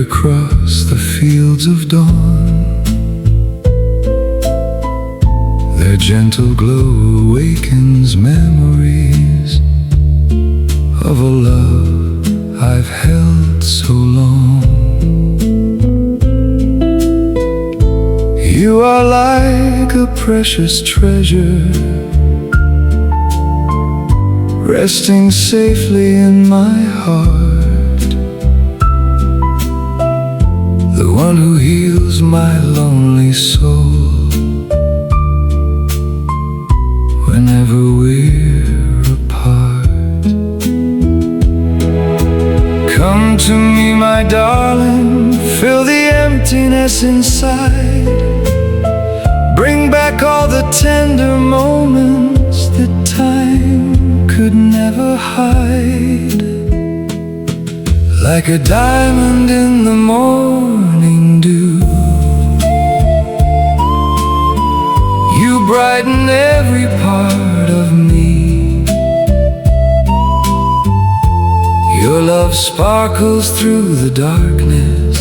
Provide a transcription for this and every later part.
across the fields of dawn. Their gentle glow awakens memories of a love I've held so long. You are like a precious treasure, resting safely in my heart, the one who heals my lonely soul whenever we're apart. Come to me, my darling, fill the emptiness inside. Bring back all the tender moments that time could never hide. Like a diamond in the morning dew, you brighten every part of me. Your love sparkles through the darkness,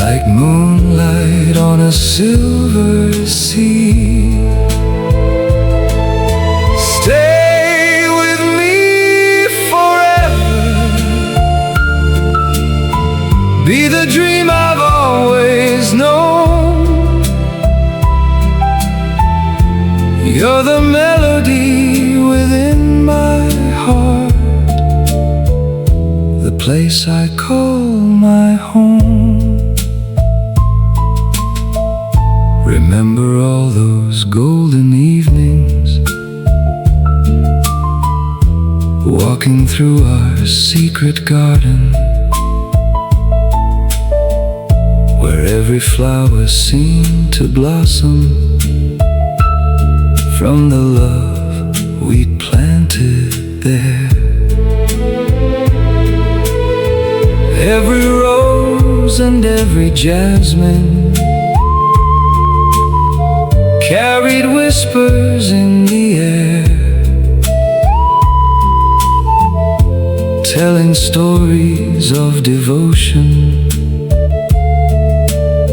like moonlight on a silver sea. Stay with me forever, be the dream I've always known. You're the melody within my heart, the place I call my home. Remember all those golden evenings, walking through our secret garden, where every flower seemed to blossom from the love we'd planted there. Every rose and every jasmine carried whispers in the air, telling stories of devotion,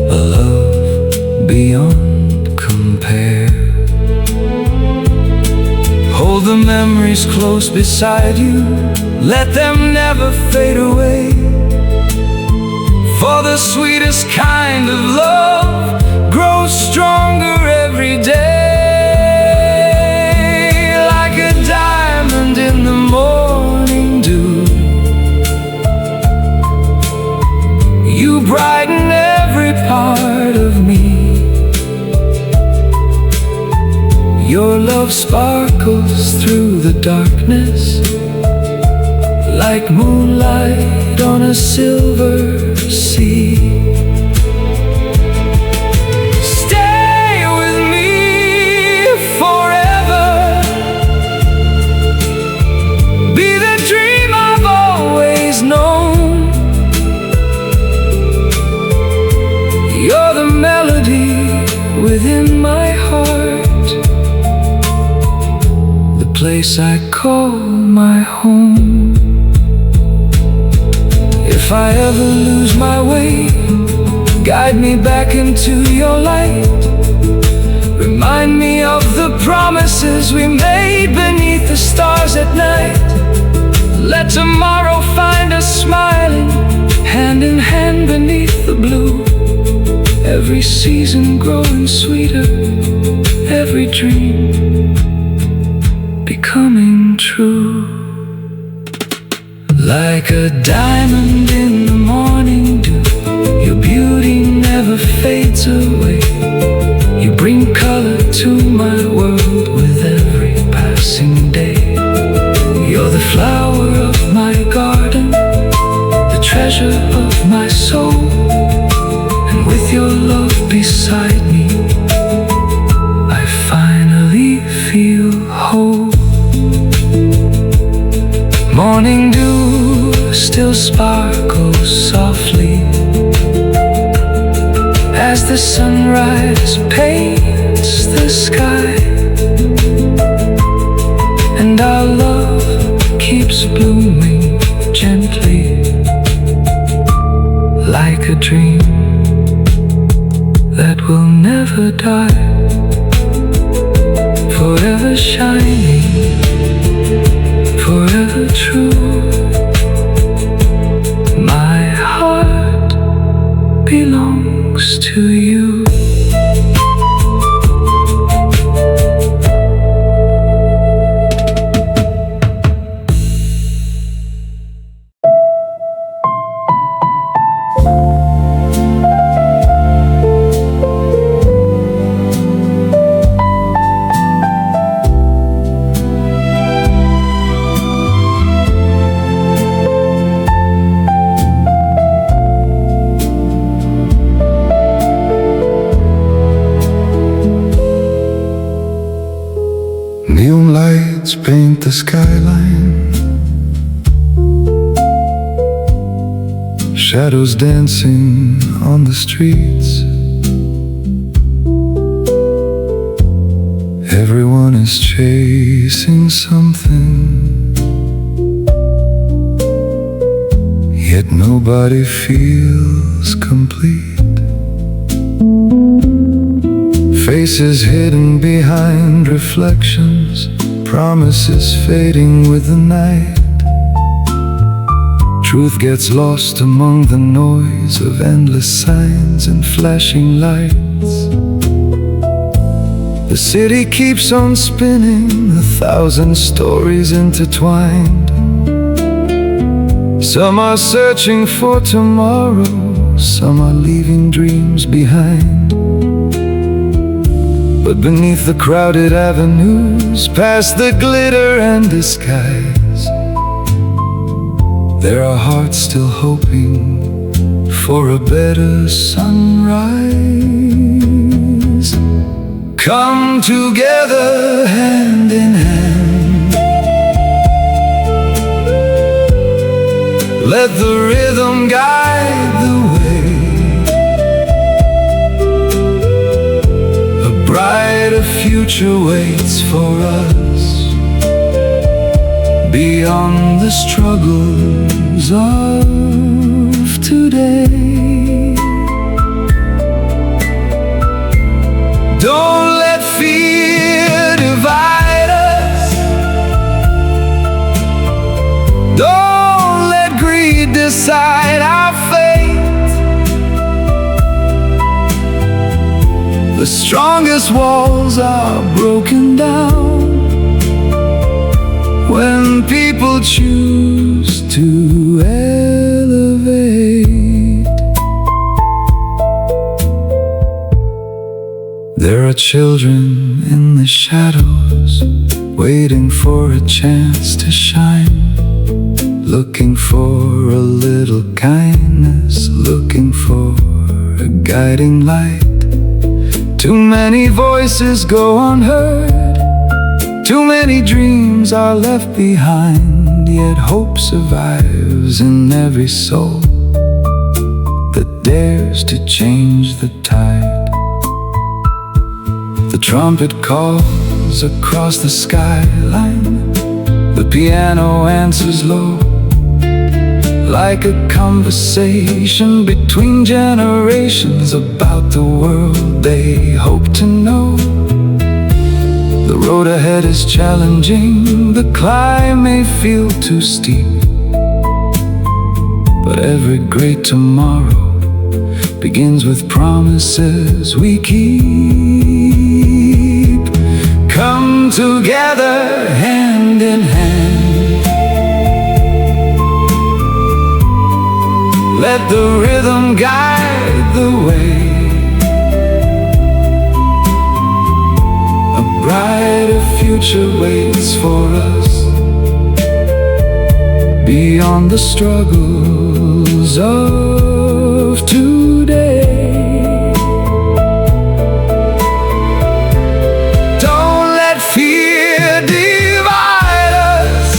a love beyond compare. Hold the memories close beside you, let them never fade away. For the sweetest kind of love grows stronger every day. Like a diamond in the morning dew, you brighten every part of me. Your love sparkles through the darkness, like moonlight on a silver sea. Stay with me forever, be the dream I've always known. You're the melody within my heart, the place I call my home. If I ever lose my way, guide me back into your light. Remind me of the promises we made beneath the stars at night. Let tomorrow find us smiling, hand in hand beneath the blue. Every season growing sweeter, every dream becoming true. Like a diamond in the morning dew, your beauty never fades away. You bring color to my world with every passing day. You're the flower of my garden, the treasure of my soul. And with your love beside me, I finally feel whole. Morning dew still sparkles softly as the sunrise paints the sky, and our love keeps blooming gently like a dream that will never die, forever shining, forever true. My heart belongs to you. Neon lights paint the skyline, shadows dancing on the streets. Everyone is chasing something, yet nobody feels complete. Faces hidden behind reflections, promises fading with the night. Truth gets lost among the noise of endless signs and flashing lights. The city keeps on spinning, 1,000 stories intertwined. Some are searching for tomorrow, some are leaving dreams behind. But beneath the crowded avenues, past the glitter and disguise, there are hearts still hoping for a better sunrise. Come together hand in hand, let the rhythm guide the way. A brighter future waits for us, beyond the struggles of today. Don't let fear divide us, don't let greed decide our fate. The strongest walls are broken down when people choose to elevate. There are children in the shadows, waiting for a chance to shine, looking for a little kindness, looking for a guiding light. Too many voices go unheard, too many dreams are left behind, yet hope survives in every soul that dares to change the tide. The trumpet calls across the skyline, the piano answers low, like a conversation between generations about the world they hope to know. The road ahead is challenging, the climb may feel too steep, but every great tomorrow begins with promises we keep. Come together hand in hand, let the rhythm guide the way. A brighter future waits for us, beyond the struggles of today. Don't let fear divide us,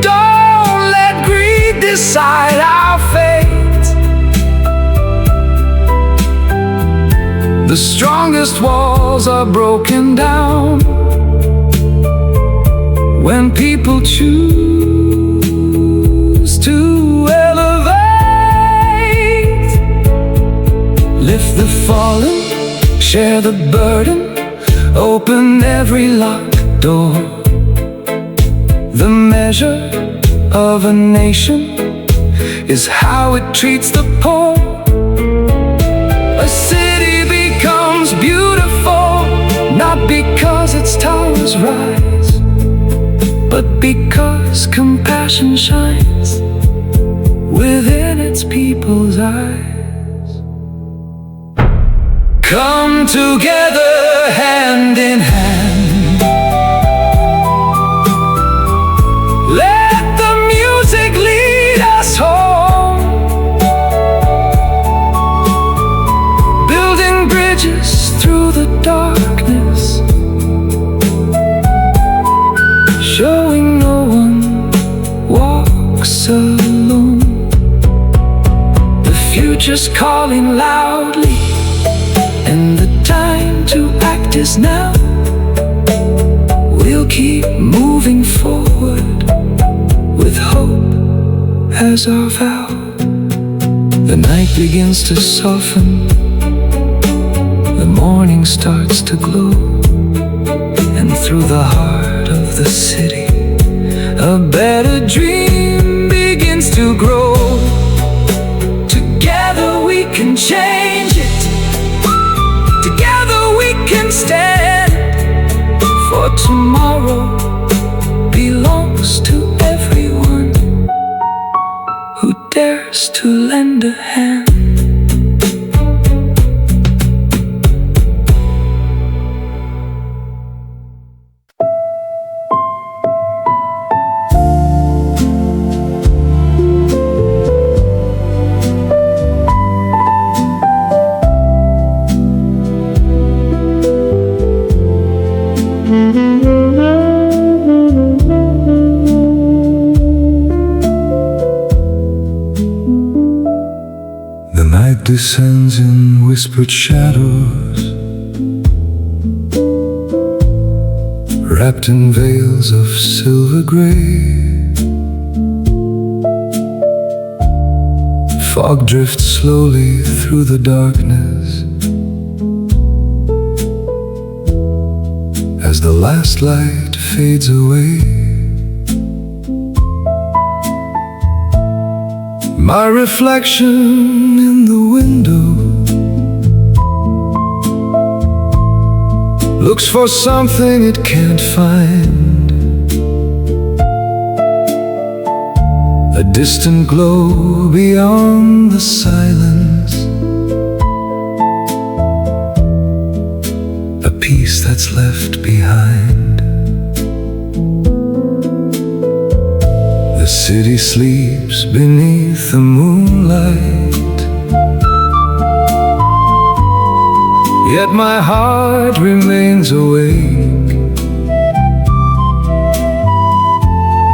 don't let greed decide our fate. The strongest walls are broken down when people choose to elevate. share the burden, open every locked door. The measure of a nation is how it treats the poor. A city becomes beautiful not because its towers rise, but because compassion shines within its people's eyes. Come together hand in hand, let the music lead us home, building bridges through the darkness, showing no one walks alone. The future's calling loudly, and the time to act is now. We'll keep moving forward with hope as our vow. The night begins to soften, the morning starts to glow, and through the heart of the city a better dream begins to grow. Together we can change it, together we can stand, for tomorrow belongs to everyone who dares to lend a hand. The night descends in whispered shadows, wrapped in veils of silver gray. Fog drifts slowly through the darkness as the last light fades away. My reflection in the window looks for something it can't find. A distant glow beyond the silence, a peace that's left behind. The city sleeps beneath the moonlight, yet my heart remains awake,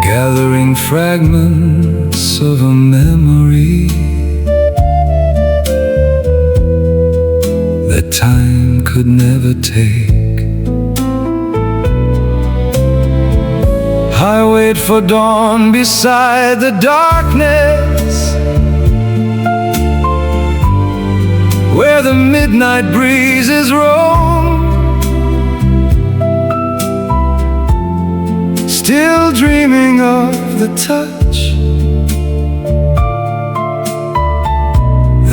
gathering fragments of a memory that time could never take. I wait for dawn beside the darkness, where the midnight breezes roam, still dreaming of the touch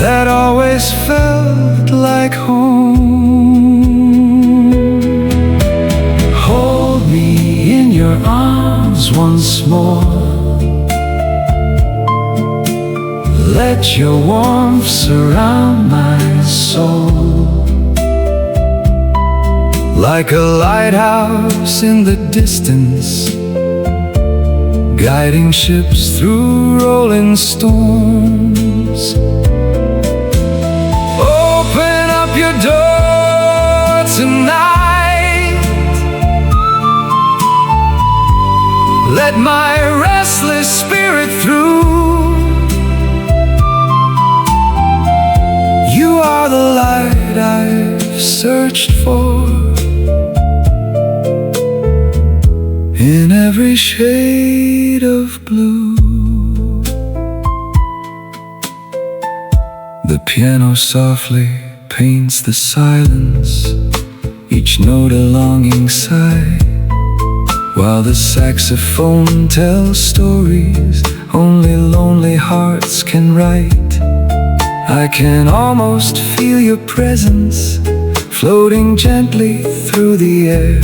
that always felt like home. Hold me in your arms once more, let your warmth surround my soul, like a lighthouse in the distance, guiding ships through rolling storms. Open up your door tonight, let my restless spirit through. You are the light I've searched for, in every shade of blue. The piano softly paints the silence, each note a longing sigh, while the saxophone tells stories only lonely hearts can write. I can almost feel your presence floating gently through the air,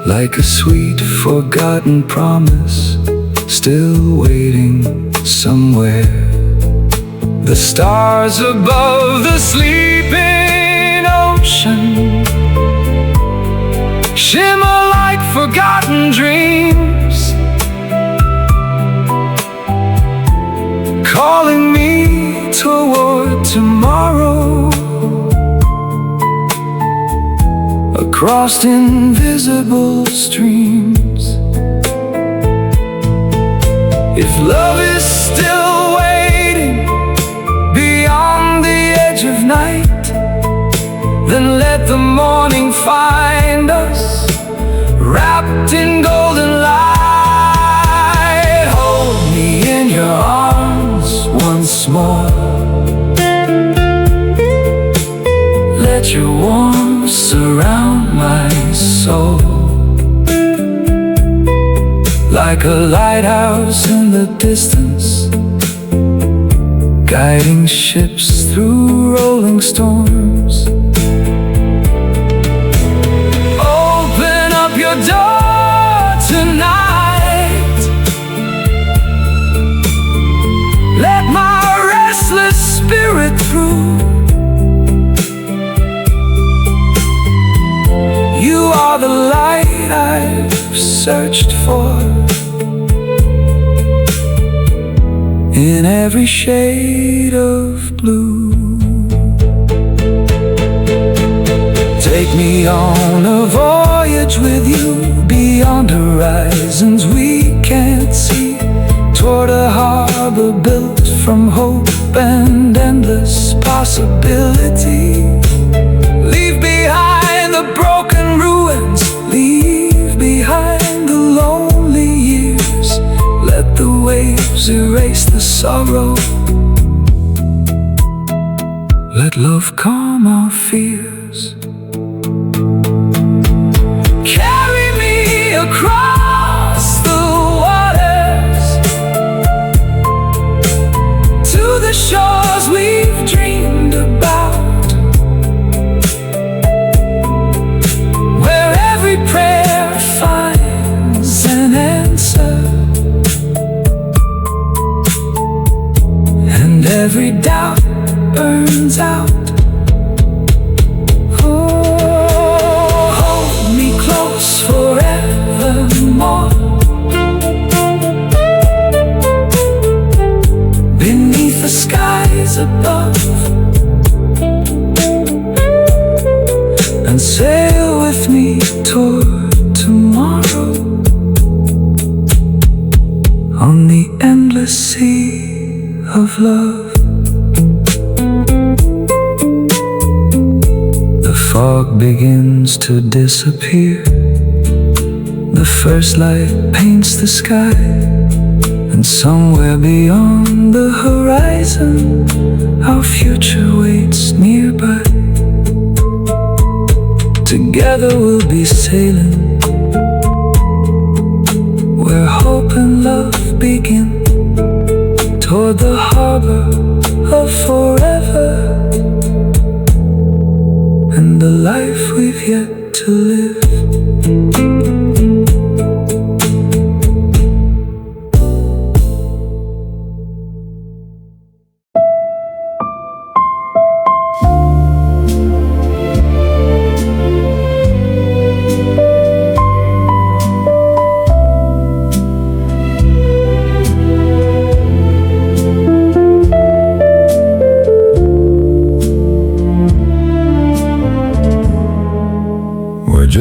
like a sweet forgotten promise still waiting somewhere. The stars above the sleeping ocean shimmer like forgotten dreams, calling me toward tomorrow, across invisible streams. If love is still waiting beyond the edge of night, then let the morning find us wrapped in golden light. Hold me in your arms once more, let your warmth surround my soul, like a lighthouse in the distance, guiding ships through rolling storms. Open up your door tonight, let my restless spirit through. You are the light I've searched for, in every shade of blue. Take me on a voyage with you, beyond horizons we can't see, toward a harbor built from hope and endless possibility. Leave behind the broken ruins, leave behind the lonely years. Let the waves erase the sorrow, let love calm our fears. Carry me across the waters to the shores we've dreamed about, where every prayer finds an answer, and every doubt burns out. Oh, hold me close forevermore, beneath the skies above, and sail with me toward tomorrow, on the endless sea of love. The fog begins to disappear, the first light paints the sky, and somewhere beyond the horizon our future waits nearby. Together we'll be sailing where hope and love begin, toward the harbor of forever, and the life we've yet to live.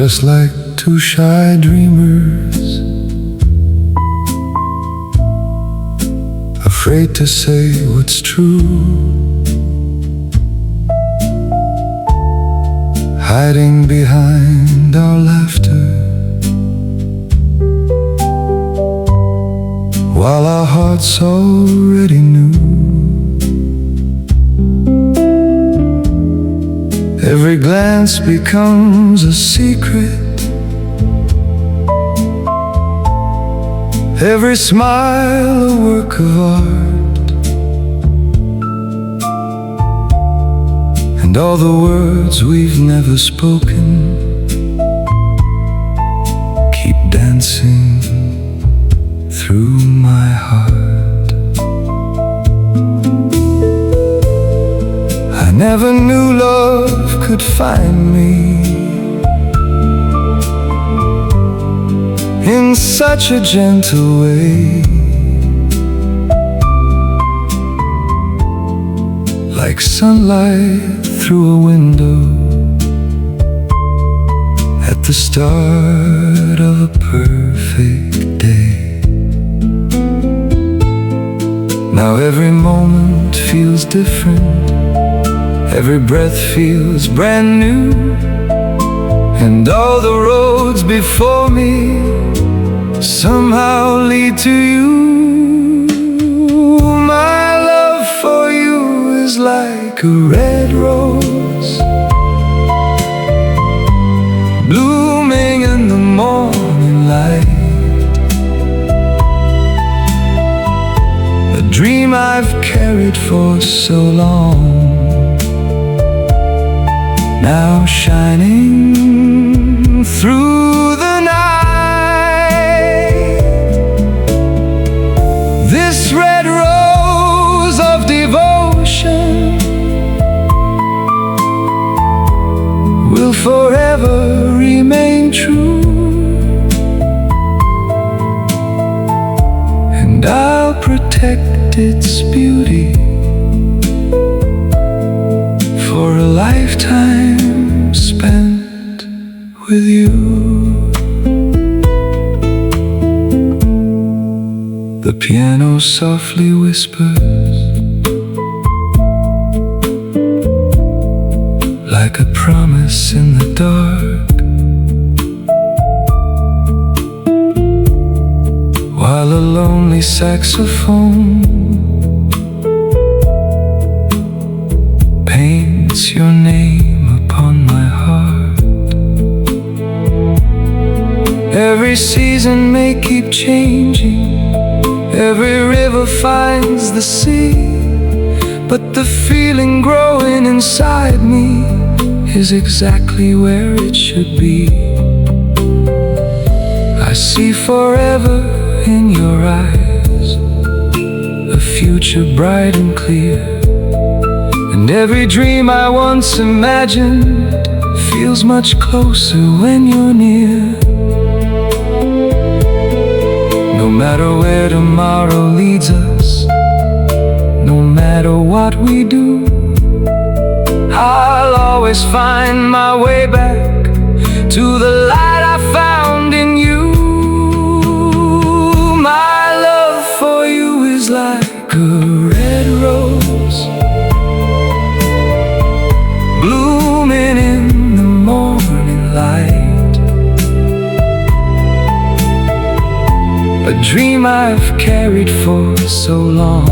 Just like two shy dreamers, afraid to say what's true, hiding behind our laughter, while our hearts already knew Every glance becomes a secret. Every smile a work of art. And all the words we've never spoken keep dancing through my heart. I never knew love could find me in such a gentle way, like sunlight through a window at the start of a perfect day. Now every moment feels different, every breath feels brand new, and all the roads before me somehow lead to you. My love for you is like a red rose blooming in the morning light, a dream I've carried for so long, now shining through the night. This red rose of devotion will forever remain true, and I'll protect its beauty for a lifetime spent with you. The piano softly whispers like a promise in the dark, while a lonely saxophone paints your name upon my heart. Every season may keep changing, every river finds the sea, but the feeling growing inside me is exactly where it should be. I see forever in your eyes, a future bright and clear, and every dream I once imagined feels much closer when you're near. No matter where tomorrow leads us, no matter what we do, I'll always find my way back to the light I found in you. My love for you is like a red rose blooming in the morning light, a dream I've carried for so long,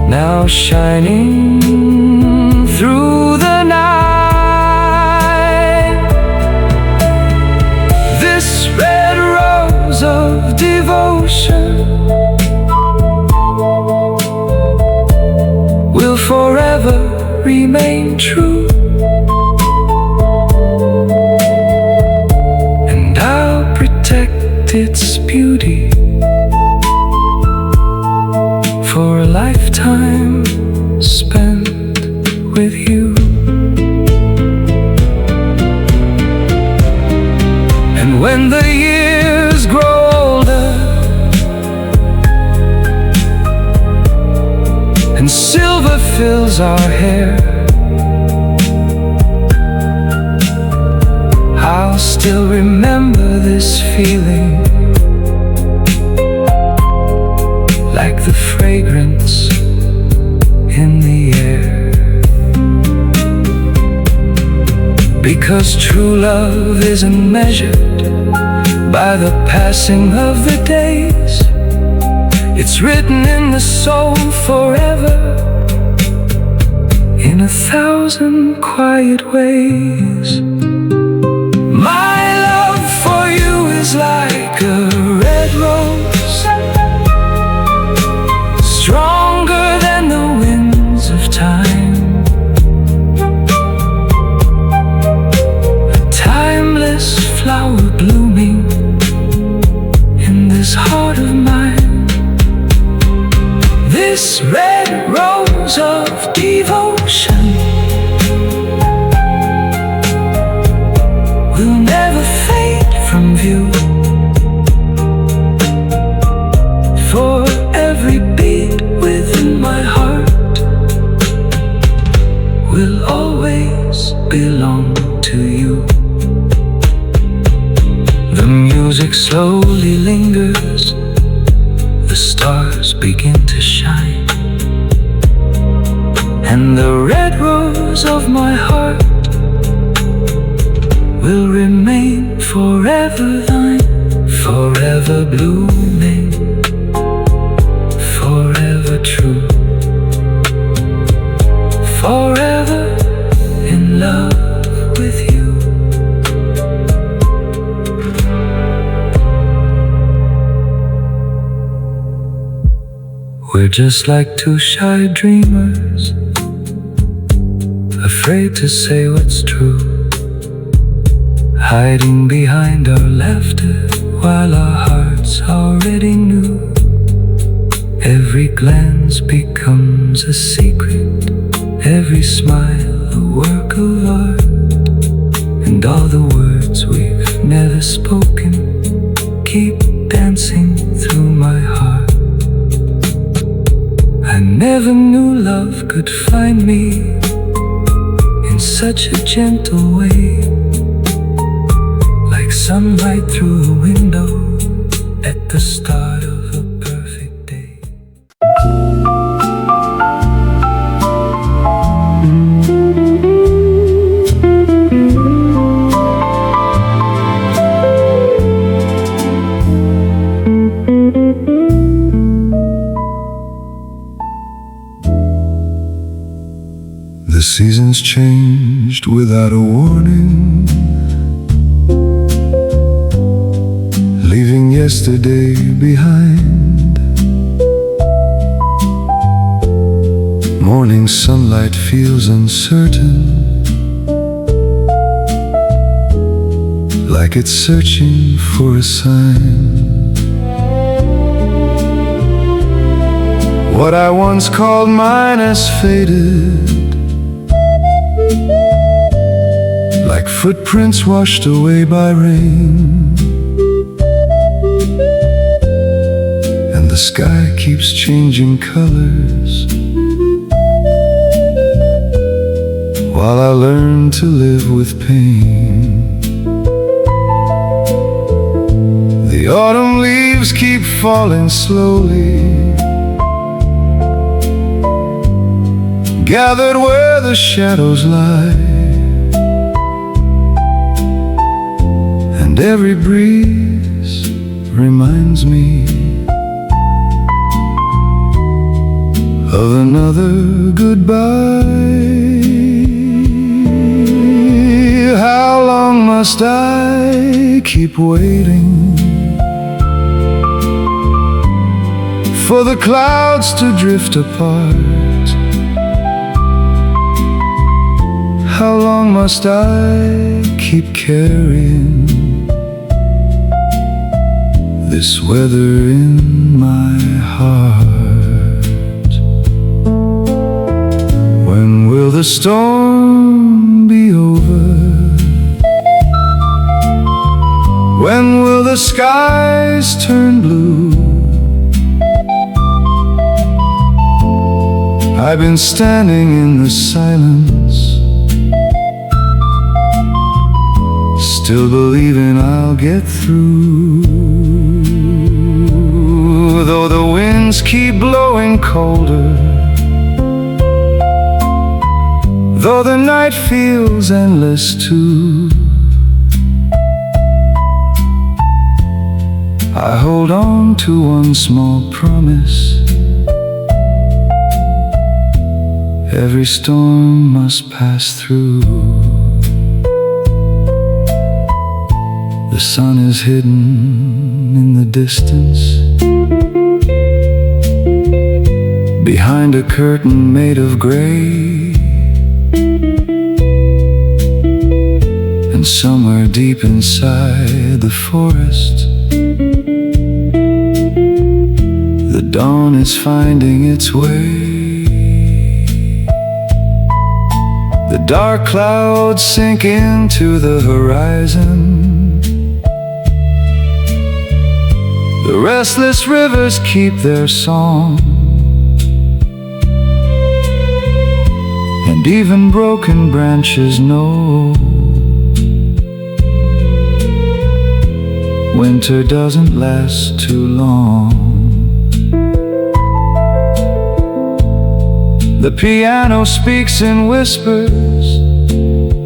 now shining through the night. This red rose of devotion will forever remain true, and I'll protect its beauty for a lifetime spent with you. And when the years grow older and silver fills our hair, I'll still remember this feeling, like the fragrance in the air. Because true love isn't measured by the passing of the days, it's written in the soul forever, in 1,000 quiet ways. My love for you is like a red rose, stronger than the winds of time, a timeless flower blooming in this heart of mine. This red rose of devotion will never fade from view. For every beat within my heart will always belong to you. The music slowly lingers, the stars begin to shine, and the red rose of my heart will remain forever thine, forever blooming, forever true, forever in love with you. We're just like two shy dreamers, afraid to say what's true, hiding behind our laughter while our hearts already knew. Every glance becomes a secret, every smile a work of art, and all the words we've never spoken keep dancing through my heart. I never knew love could find me in such a gentle way, like sunlight through a window at the start of a perfect day. The seasons changed without a warning, leaving yesterday behind. Morning sunlight feels uncertain, like it's searching for a sign. What I once called mine has faded, like footprints washed away by rain. And the sky keeps changing colors, while I learn to live with pain. The autumn leaves keep falling slowly, gathered where the shadows lie, and every breeze reminds me of another goodbye. How long must I keep waiting for the clouds to drift apart? How long must I keep carrying this weather in my heart? When will the storm be over? When will the skies turn blue? I've been standing in the silence, still believing I'll get through. Though the winds keep blowing colder, though the night feels endless too, I hold on to one small promise: Every storm must pass through. The sun is hidden in the distance, behind a curtain made of gray. And somewhere deep inside the forest, the dawn is finding its way. The dark clouds sink into the horizon. The restless rivers keep their song, and even broken branches know winter doesn't last too long. The piano speaks in whispers,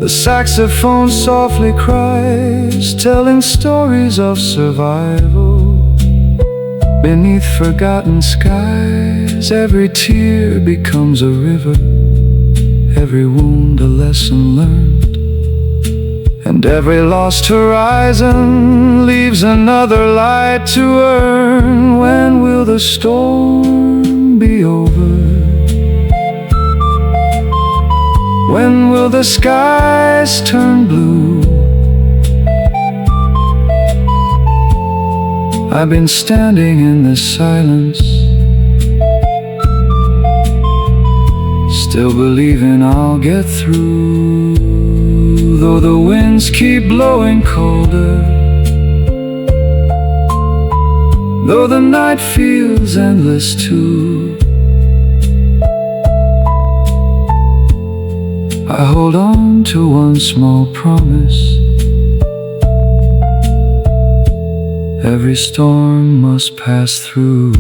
the saxophone softly cries, telling stories of survival beneath forgotten skies. Every tear becomes a river, every wound a lesson learned, and every lost horizon leaves another light to earn. When will the storm be over? When will the skies turn blue? I've been standing in this silence, still believing I'll get through. Though the winds keep blowing colder, though the night feels endless too, I hold on to one small promise: every storm must pass through.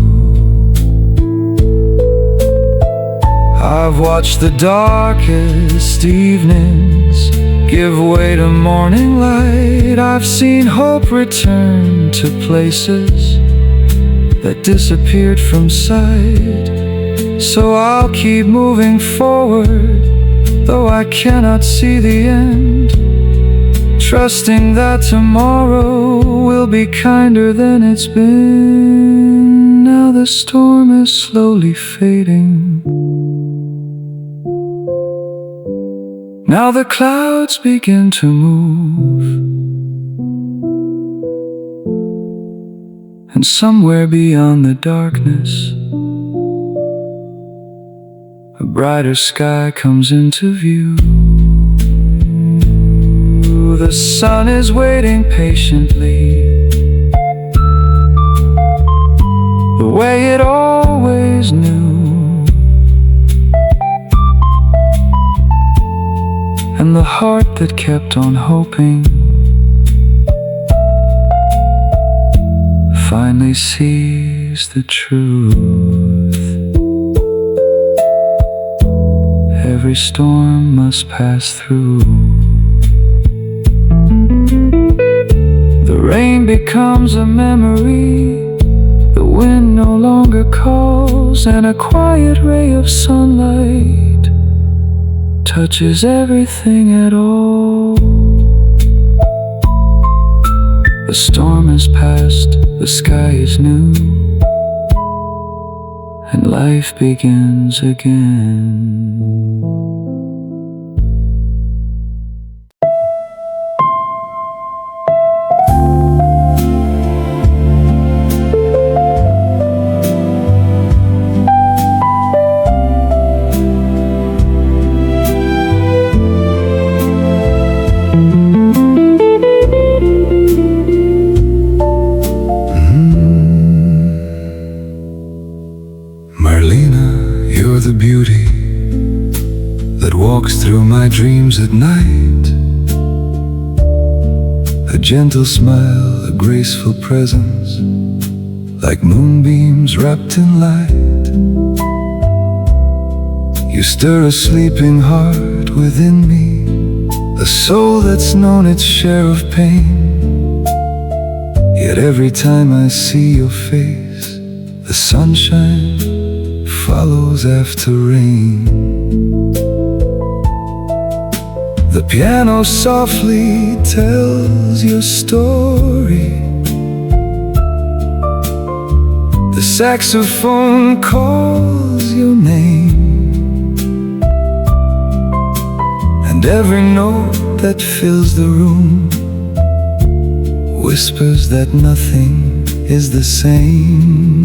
I've watched the darkest evenings give way to morning light. I've seen hope return to places that disappeared from sight. So I'll keep moving forward, though I cannot see the end, trusting that tomorrow will be kinder than it's been. Now the storm is slowly fading. Now the clouds begin to move, and somewhere beyond the darkness, a brighter sky comes into view. The sun is waiting patiently, the way it always knew. And the heart that kept on hoping finally sees the truth. Every storm must pass through. The rain becomes a memory, the wind no longer calls, and a quiet ray of sunlight touches everything at all. The storm is past, the sky is new, and life begins again. The beauty that walks through my dreams at night, a gentle smile, a graceful presence, like moonbeams wrapped in light. You stir a sleeping heart within me, a soul that's known its share of pain. Yet every time I see your face, the sunshine follows after rain. The piano softly tells your story. The saxophone calls your name, and every note that fills the room whispers that nothing is the same.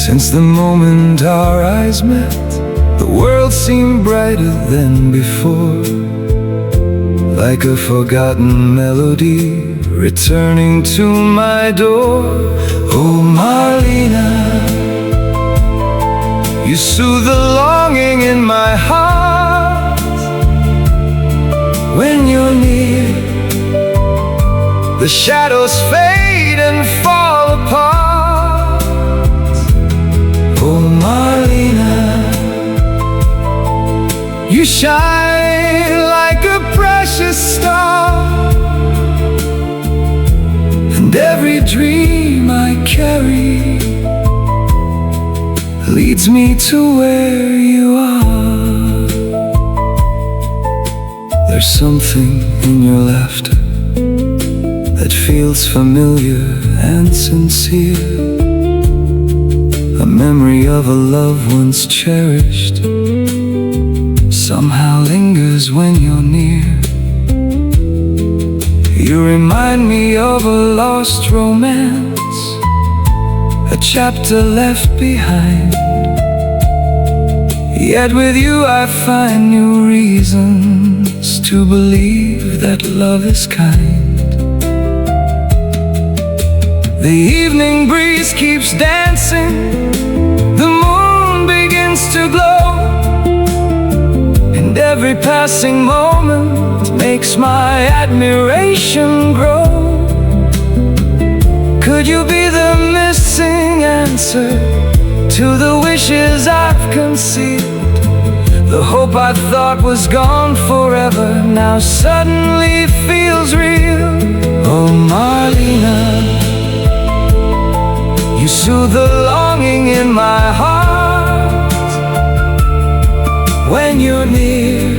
Since the moment our eyes met, the world seemed brighter than before, like a forgotten melody returning to my door. Oh Marlena, you soothe the longing in my heart. When you're near, the shadows fade and fall apart. Oh Marlena, you shine like a precious star, and every dream I carry leads me to where you are. There's something in your laughter that feels familiar and sincere, a memory of a love once cherished somehow lingers when you're near. You remind me of a lost romance, a chapter left behind. Yet with you I find new reasons to believe that love is kind. The evening breeze keeps dancing, the moon begins to glow, and every passing moment makes my admiration grow. Could you be the missing answer to the wishes I've concealed? The hope I thought was gone forever now suddenly feels real. Oh Marlena, you soothe the longing in my heart. When you're near,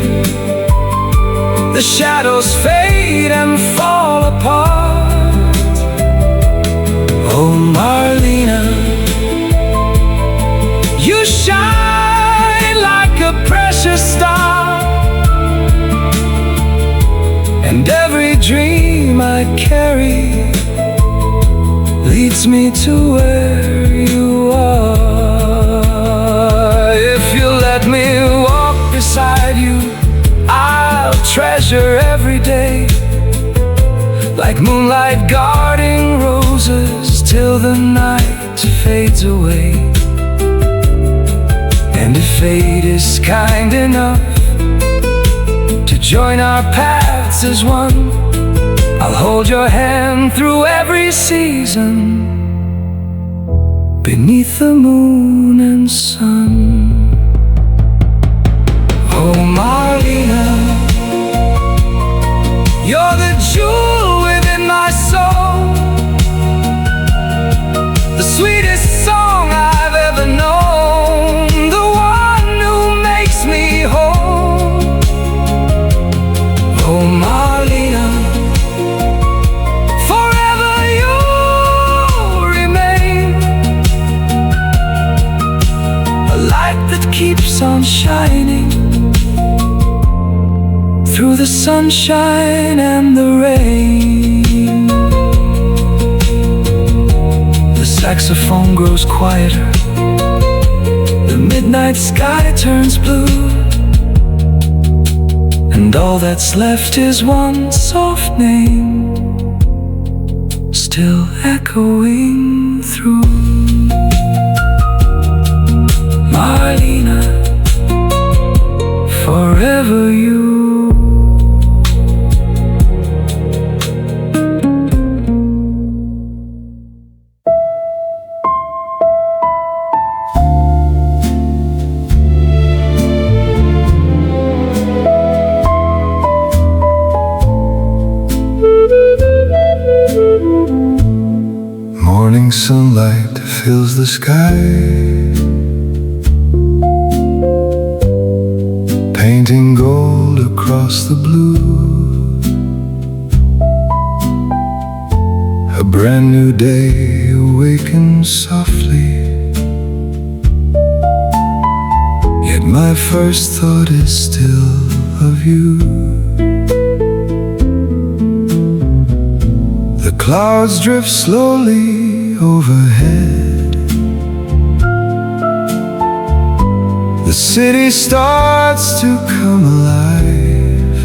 the shadows fade and fall apart. Oh Marlena, you shine like a precious star, and every dream I carry leads me to where you are. If you let me walk beside you, I'll treasure every day, like moonlight guarding roses till the night fades away. And if fate is kind enough to join our paths as one, I'll hold your hand through every season, beneath the moon and sun. Oh Marlena, you're the jewel within my soul, the sweetest song I've ever known, the one who makes me whole. Oh Marlena, forever you'll remain a light that keeps on shining through the sunshine and the rain. The saxophone grows quieter, the midnight sky turns blue, and all that's left is one soft name still echoing through. Marlena, forever you. Morning sunlight start fills the sky, painting gold across the blue. A brand new day awakens softly, yet my first thought is still of you. The clouds drift slowly overhead, the city starts to come alive,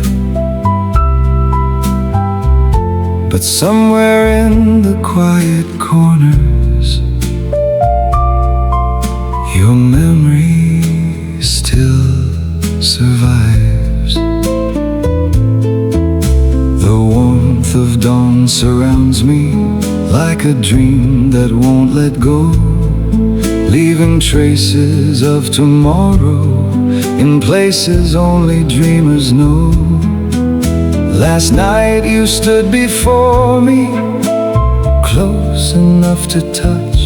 but somewhere in the quiet corners, your memory still survives. The warmth of dawn surrounds me like a dream that won't let go, leaving traces of tomorrow in places only dreamers know. Last night you stood before me, close enough to touch,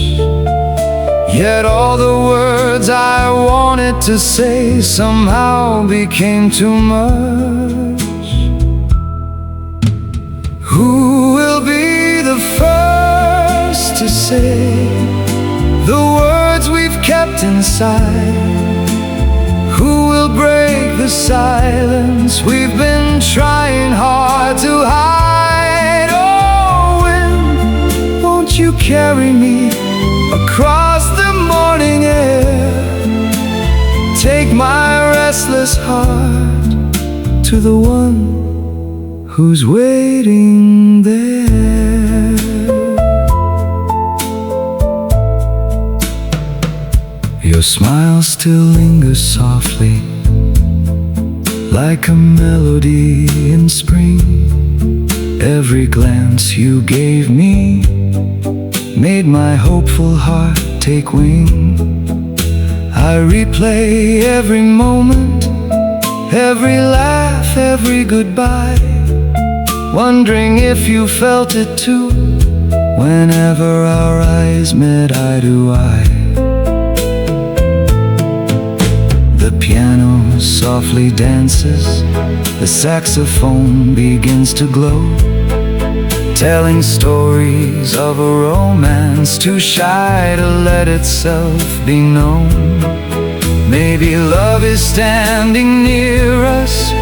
yet all the words I wanted to say somehow became too much. Who will be the first to say the words we've kept inside? Who will break the silence we've been trying hard to hide? Oh, when won't you carry me across the morning air? Take my restless heart to the one who's waiting there. Your smile still lingers softly, like a melody in spring. Every glance you gave me made my hopeful heart take wing. I replay every moment, every laugh, every goodbye, wondering if you felt it too, whenever our eyes met eye to eye. The piano softly dances, the saxophone begins to glow, telling stories of a romance too shy to let itself be known. Maybe love is standing near us,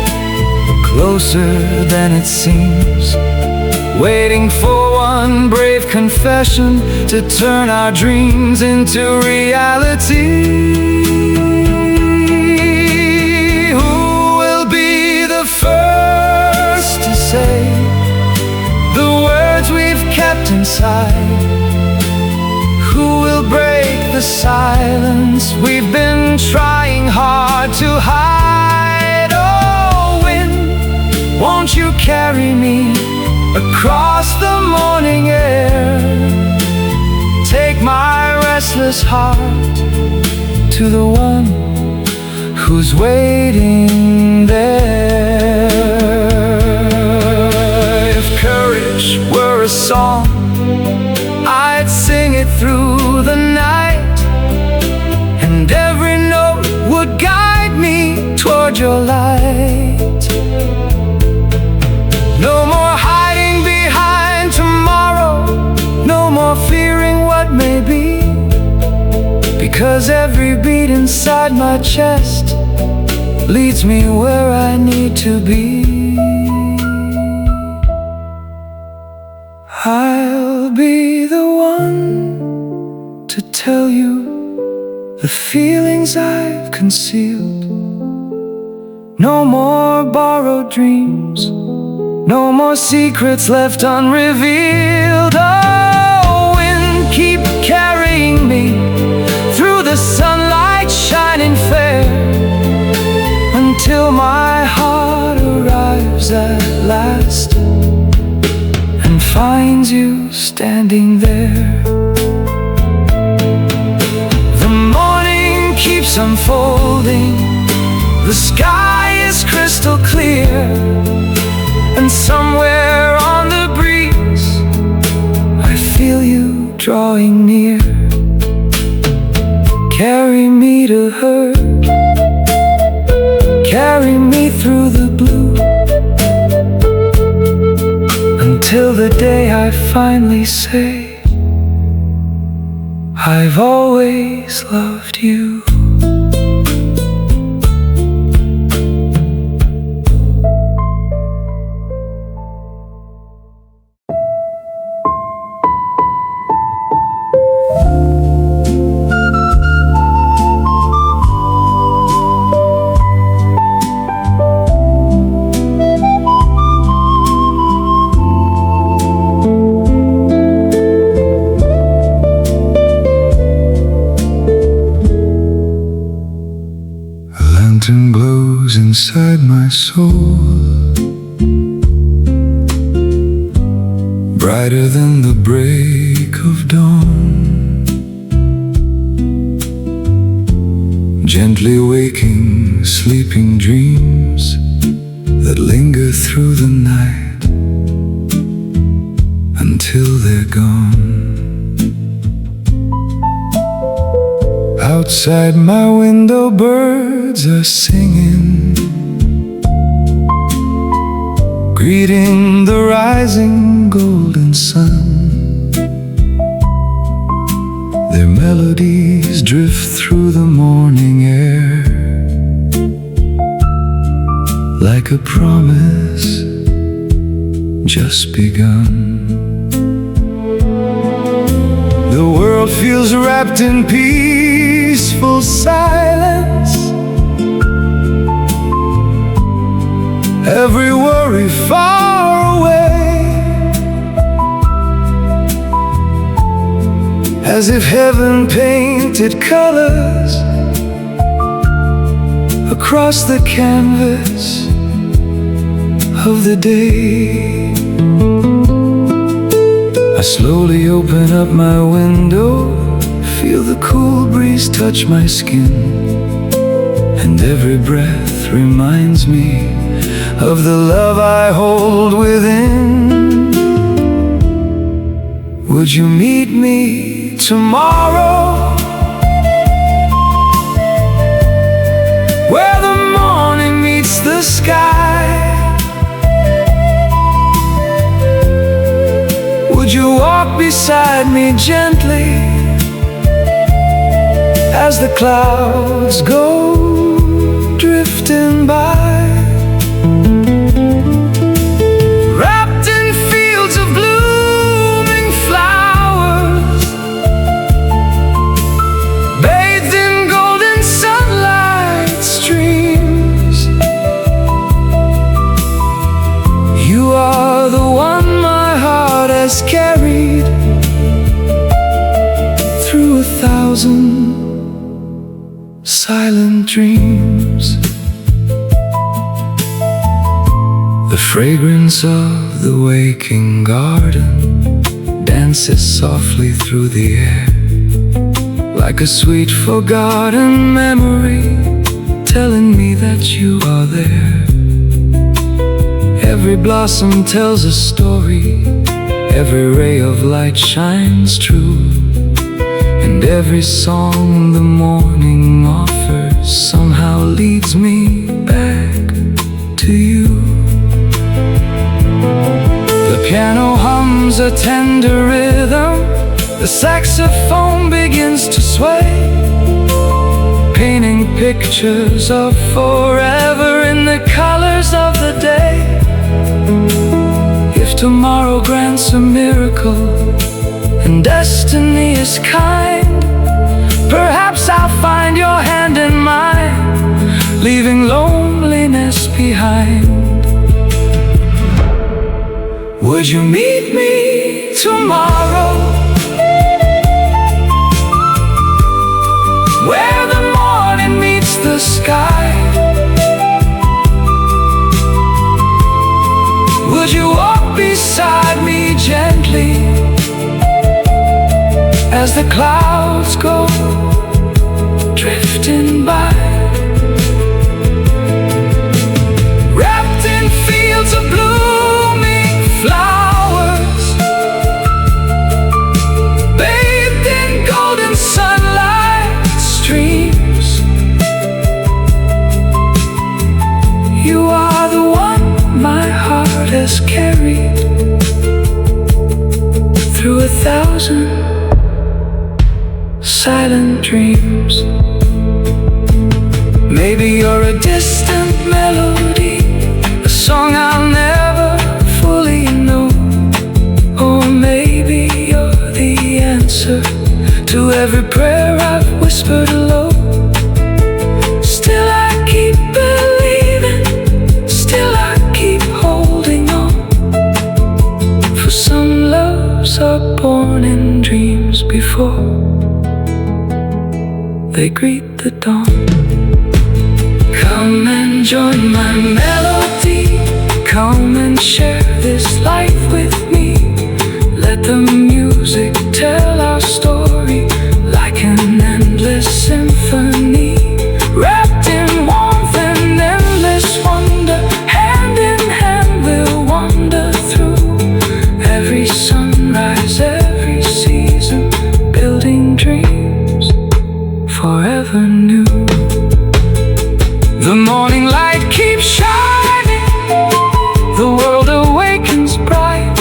closer than it seems, waiting for one brave confession to turn our dreams into reality. Who will be the first to say the words we've kept inside? Who will break the silence we've been trying hard to hide? Oh, wind, won't you carry me across the morning air? Take my restless heart to the one who's waiting there. If courage were a song, I'd sing it through the night, and every note would guide me toward your light. No more hiding behind tomorrow, no more fearing what may be, because every beat inside my chest leads me where I need to be. I'll be the one to tell you the feelings I've concealed. No more borrowed dreams, no more secrets left unrevealed. Oh, wind, keep carrying me through the sunlight shining fair, until my heart arrives at last and finds you standing there. The morning keeps unfolding, the sky is crystal clear, and somewhere on the breeze I feel you drawing near. me to her, carry me through the blue, until the day I finally say, I've always loved you. Lantern glows inside my soul, brighter than the break of dawn, gently waking sleeping dreams that linger through the night until they're gone. Outside my window birds are singing, greeting the rising golden sun. Their melodies drift through the morning air, like a promise just begun. The world feels wrapped in peaceful silence, every worry far away, as if heaven painted colors across the canvas of the day. I slowly open up my window, feel the cool breeze touch my skin, and every breath reminds me of the love I hold within. Would you meet me tomorrow, where the morning meets the sky? Would you walk beside me gently as the clouds go drifting by? Wrapped in fields of blooming flowers, bathed in golden sunlight streams, you are the one my heart has carried through 1,000 silent dreams. The fragrance of the waking garden dances softly through the air, like a sweet forgotten memory telling me that you are there. Every blossom tells a story, every ray of light shines true, and every song the morning offers somehow leads me back to you. The piano hums a tender rhythm, the saxophone begins to sway, painting pictures of forever in the colors of the day. If tomorrow grants a miracle and destiny is kind, perhaps I'll find your hand in mine, leaving loneliness behind. Would you meet me tomorrow, where the morning meets the sky? Would you walk beside me gently as the clouds go drifting by? Wrapped in fields of blooming flowers, bathed in golden sunlight streams, silent dreams. Maybe you're a distant melody, a song I'll never fully know. Or maybe you're the answer to every prayer I've whispered low. Still I keep believing, still I keep holding on. For some loves are born in dreams before they greet the dawn. Come and join my melody, come and share this life with me. Let the music tell our story like an endless symphony. Wrapped in warmth and endless wonder, hand in hand we'll wander through every sunrise, every season, building dreams forever new. The morning light keeps shining, the world awakens bright,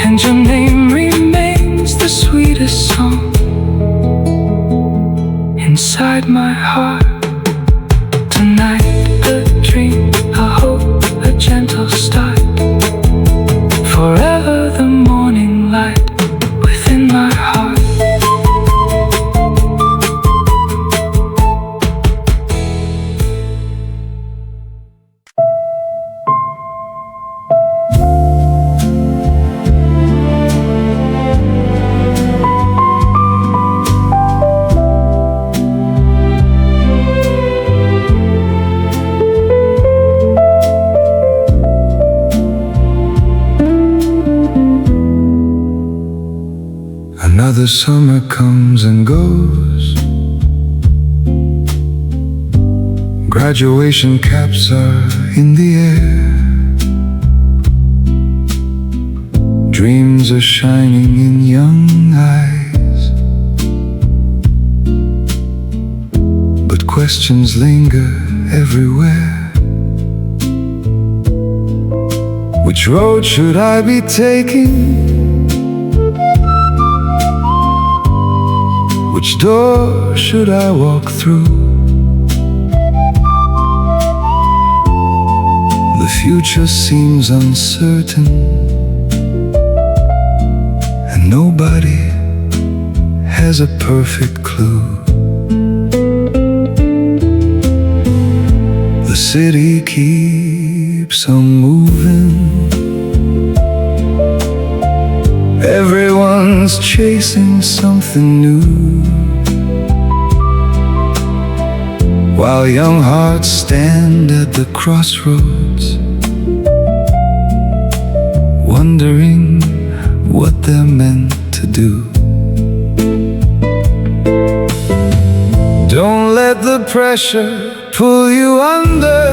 and your name remains the sweetest song inside my heart. Tonight a dream, a hope, a gentle start. Forever the morning light within my heart. Another summer comes and goes. Graduation caps are in the air. Dreams are shining in young eyes, but questions linger everywhere. Which road should I be taking? Which door should I walk through? The future seems uncertain, and nobody has a perfect clue. The city keeps on moving, everyone's chasing something new, while young hearts stand at the crossroads, wondering what they're meant to do. Don't let the pressure pull you under.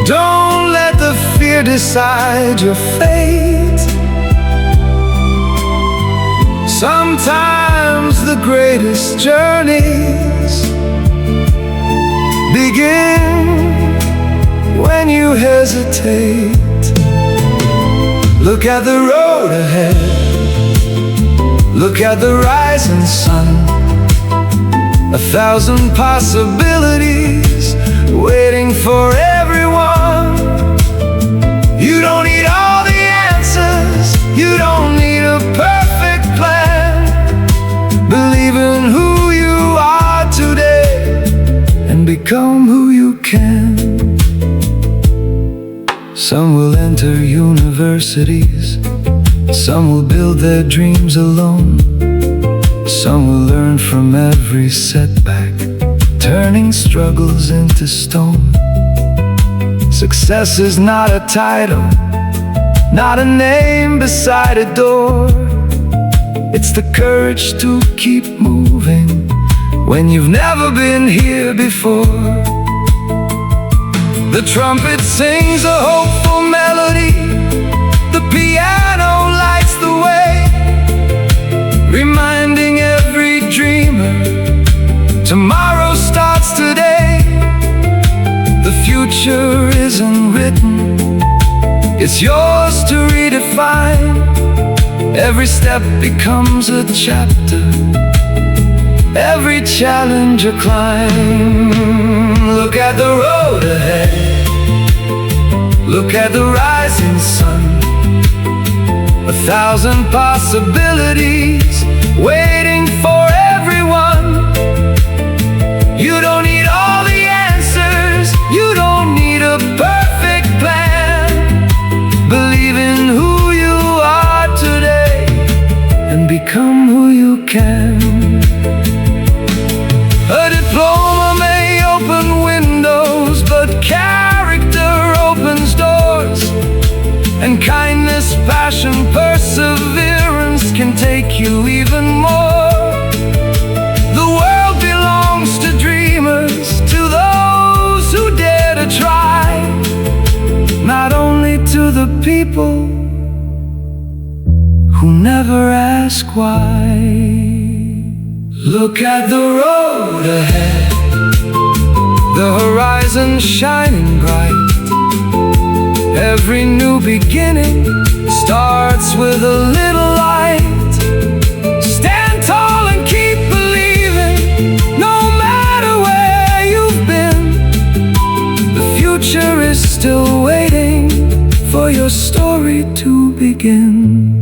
Don't let the fear decide your fate. Sometimes the greatest journeys begin when you hesitate. Look at the road ahead, look at the rising sun. 1,000 possibilities waiting for everyone. You don't need all the answers, you don't need a perfect plan. Believe in who you are today and become who you can. Some will enter universities, some will build their dreams alone. Some will learn from every setback, turning struggles into stone. Success is not a title, not a name beside a door. It's the courage to keep moving when you've never been here before. The trumpet sings a hopeful melody, the piano lights the way, reminding every dreamer tomorrow starts today. The future isn't written, it's yours to redefine. Every step becomes a chapter, every challenge a climb. Look at the road ahead, look at the rising sun. 1,000 possibilities waiting for everyone. You don't need all the answers, you don't need a perfect plan. Believe in who you are today and become who you can. A diploma may open windows, but character opens doors. And kindness, passion, perseverance can take you even more. The world belongs to dreamers, to those who dare to try, not only to the people who never ask why. Look at the road ahead, the horizon shining bright. Every new beginning starts with a little light. Stand tall and keep believing, no matter where you've been. The future is still waiting for your story to begin.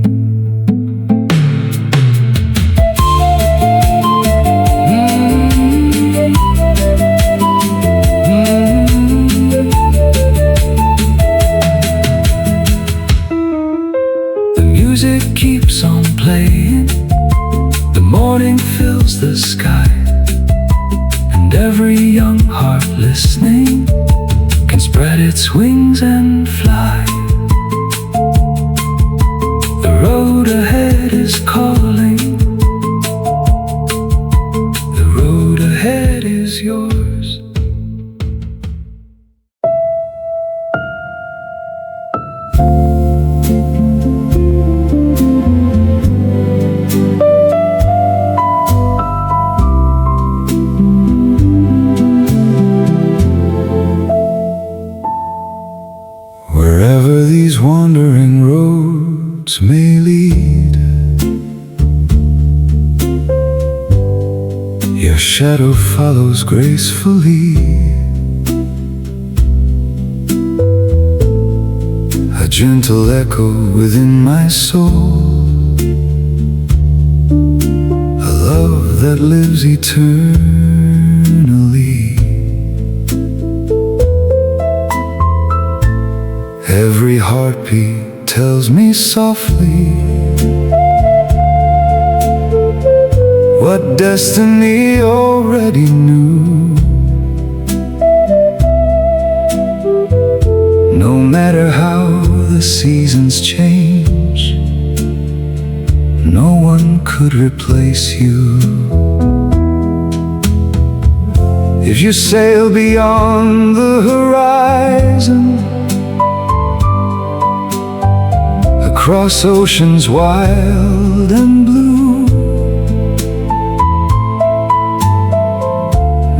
Music keeps on playing, the morning fills the sky, and every young heart listening can spread its wings and fly. The road ahead is calling, the road ahead is yours. Wherever these wandering roads may lead, your shadow follows gracefully. A gentle echo within my soul, a love that lives eternally. Every heartbeat tells me softly what destiny already knew. No matter how the seasons change, no one could replace you. If you sail beyond the horizon, across oceans wild and blue,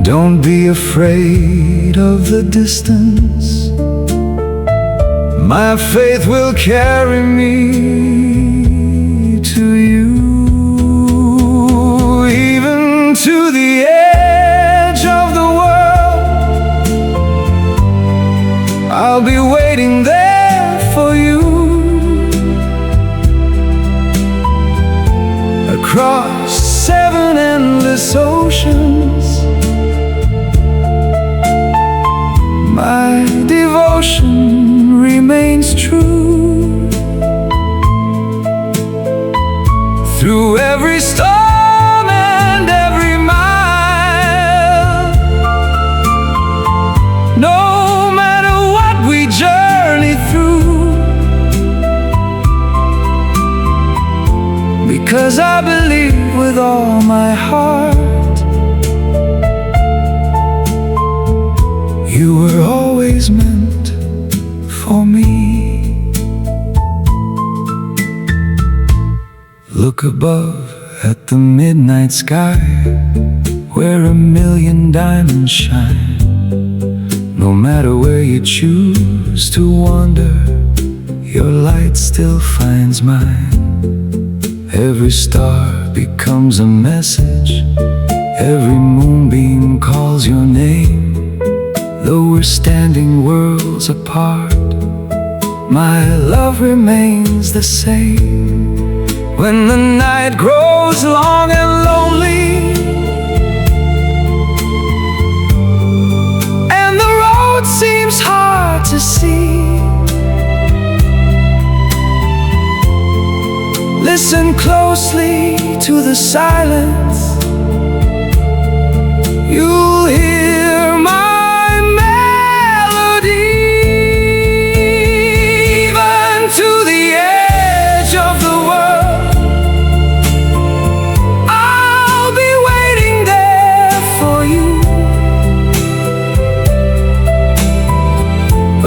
don't be afraid of the distance. My faith will carry me to you, even to the edge of the world. I'll be waiting there for you. Across 7 endless oceans, my devotion remains true. Through every storm and every mile, no matter what we journey through, because I believe with all my heart you were always meant for me. Look above at the midnight sky, where 1,000,000 diamonds shine. No matter where you choose to wander, your light still finds mine. Every star becomes a message. Every moonbeam calls your name. Though we're standing worlds apart, my love remains the same. When the night grows long and lonely, and the road seems hard to see, listen closely to the silence. You'll hear my melody. Even to the edge of the world, I'll be waiting there for you.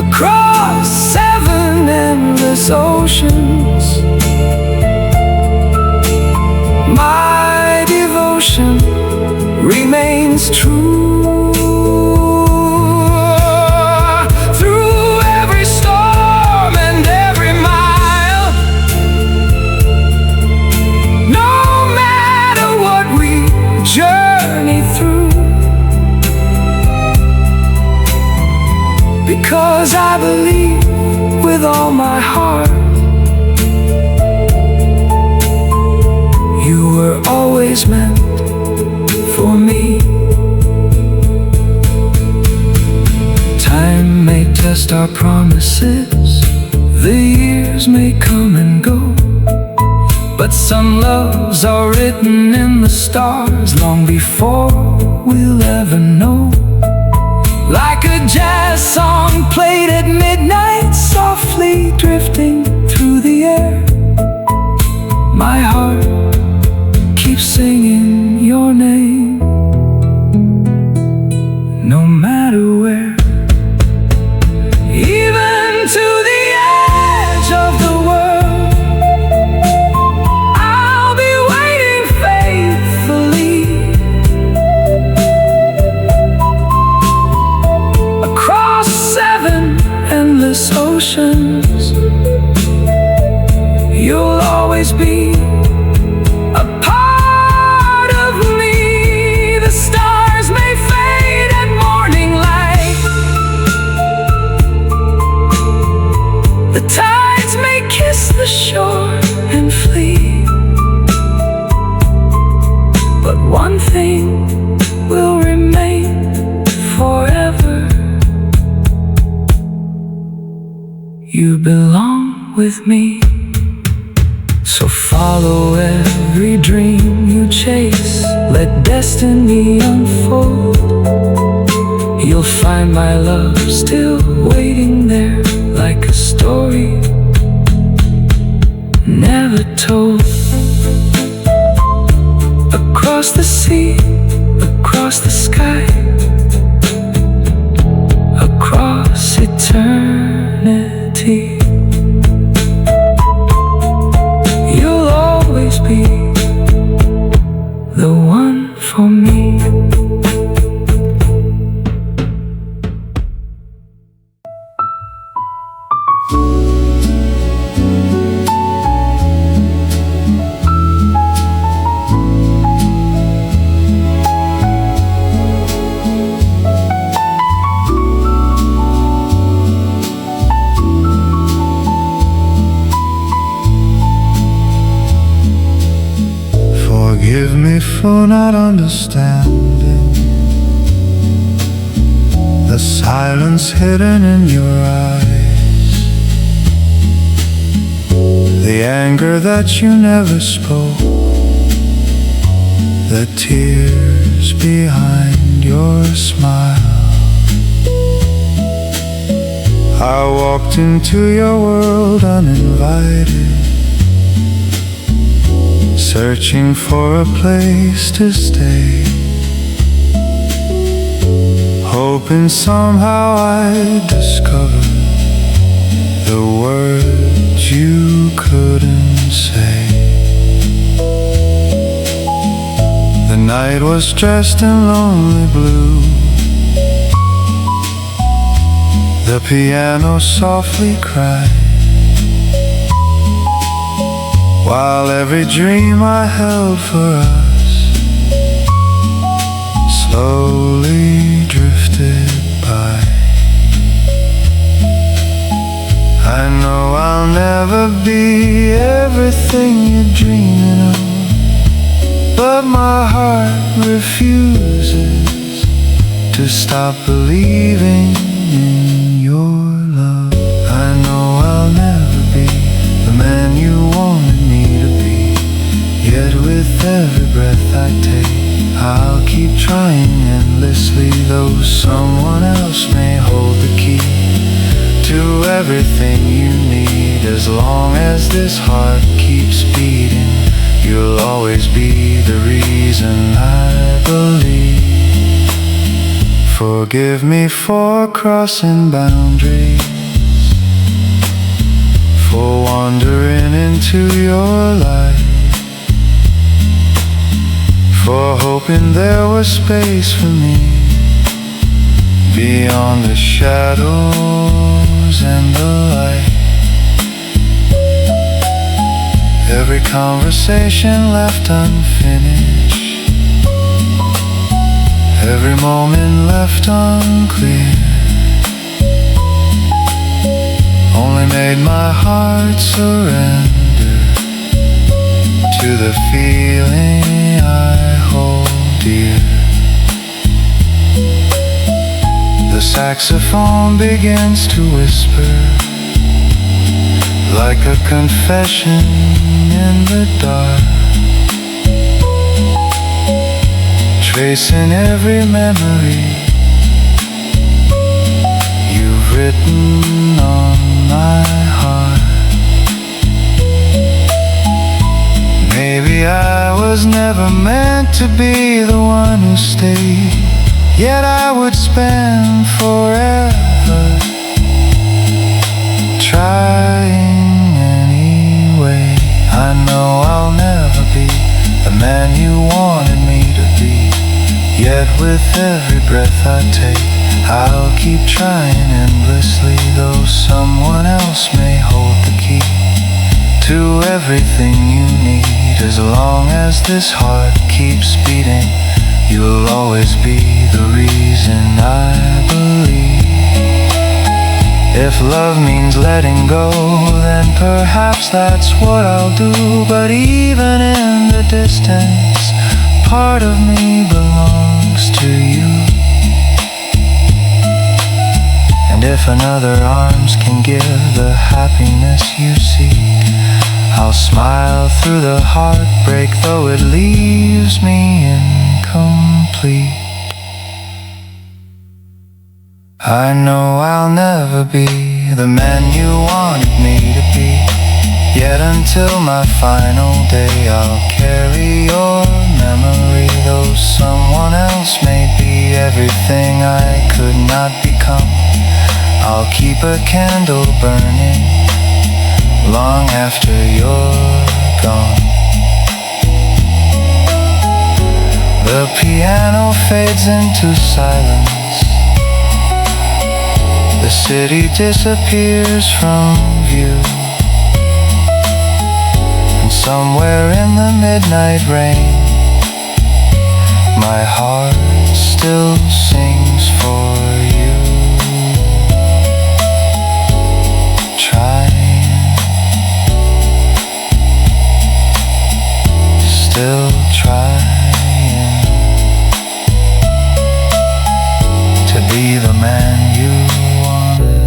Across 7 endless oceans, my devotion remains true. Through every storm and every mile, no matter what we journey through, because I believe with all my heart, you were always meant for me. Time may test our promises, the years may come and go, but some loves are written in the stars long before we'll ever know. Like a jazz song played at midnight, softly drifting through the air, my heart keeps singing your name. No matter where, even to the edge of the world, I'll be waiting faithfully. Across 7 endless oceans, you'll always be a part of me. The stars may fade at morning light, the tides may kiss the shore and flee, but one thing will remain forever: you belong with me. So follow every dream you chase, let destiny unfold. You'll find my love still waiting there, like a story never told. Across the sea, across the sky, across eternity, be the one for me. Forgive me for not understanding the silence hidden in your eyes, the anger that you never spoke, the tears behind your smile. I walked into your world uninvited, searching for a place to stay, hoping somehow I'd discover the words you couldn't say. The night was dressed in lonely blue, the piano softly cried. while every dream I held for us slowly drifted by. I know I'll never be everything you're dreaming of, but my heart refuses to stop believing in your love. I know I'll never be the man you wanted me to be, yet with every breath I take, I'll keep trying endlessly, though someone else may hold the key to everything you need. As long as this heart keeps beating, you'll always be the reason I believe. Forgive me for crossing boundaries, for wandering into your life, for hoping there was space for me beyond the shadows and the light. Every conversation left unfinished, every moment left unclear, only made my heart surrender to the feeling I hold dear. The saxophone begins to whisper like a confession in the dark, tracing every memory you've written on my heart. Maybe I was never meant to be the one who stayed, yet I would spend forever trying anyway. I know I'll never be the man you wanted me to be, yet with every breath I take, I'll keep trying endlessly, though someone else may hold the key to everything you need. As long as this heart keeps beating, you'll always be the reason I believe. If love means letting go, then perhaps that's what I'll do. But even in the distance, part of me belongs to you. And if another arms can give the happiness you seek, I'll smile through the heartbreak, though it leaves me incomplete. I know I'll never be the man you wanted me to be, yet until my final day I'll carry your memory, though someone else may be everything I could not become. I'll keep a candle burning long after you're gone. The piano fades into silence, the city disappears from view, and somewhere in the midnight rain, my heart still sings for you. Trying, still trying to be the man you wanted.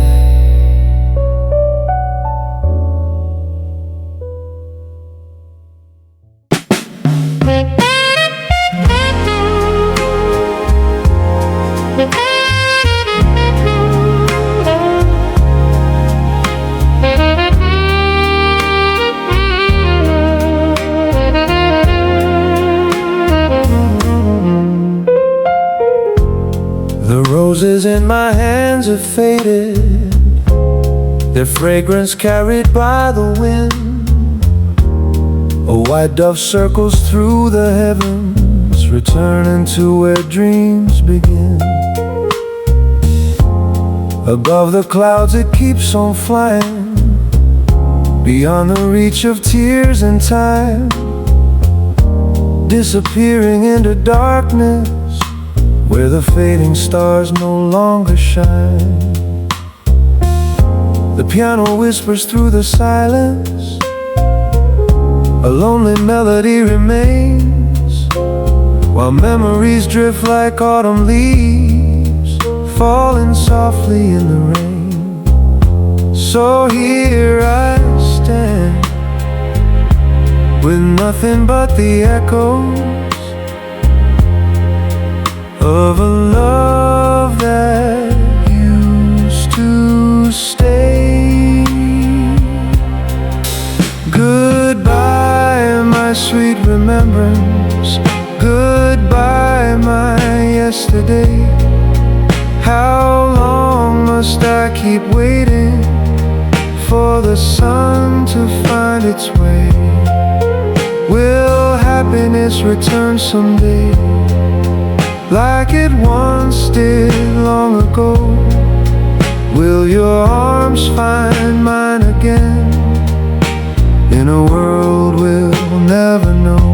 The roses in my hands have faded, their fragrance carried by the wind. A white dove circles through the heavens, returning to where dreams begin. Above the clouds it keeps on flying, beyond the reach of tears and time, disappearing into darkness where the fading stars no longer shine. The piano whispers through the silence, a lonely melody remains, while memories drift like autumn leaves falling softly in the rain. So here I stand, with nothing but the echoes of a love that used to stay. Goodbye, my sweet remembrance. Goodbye, my yesterday. How long must I keep waiting for the sun to find its way? Will happiness return someday, like it once did long ago? Will your arms find mine again, in a world we'll never know?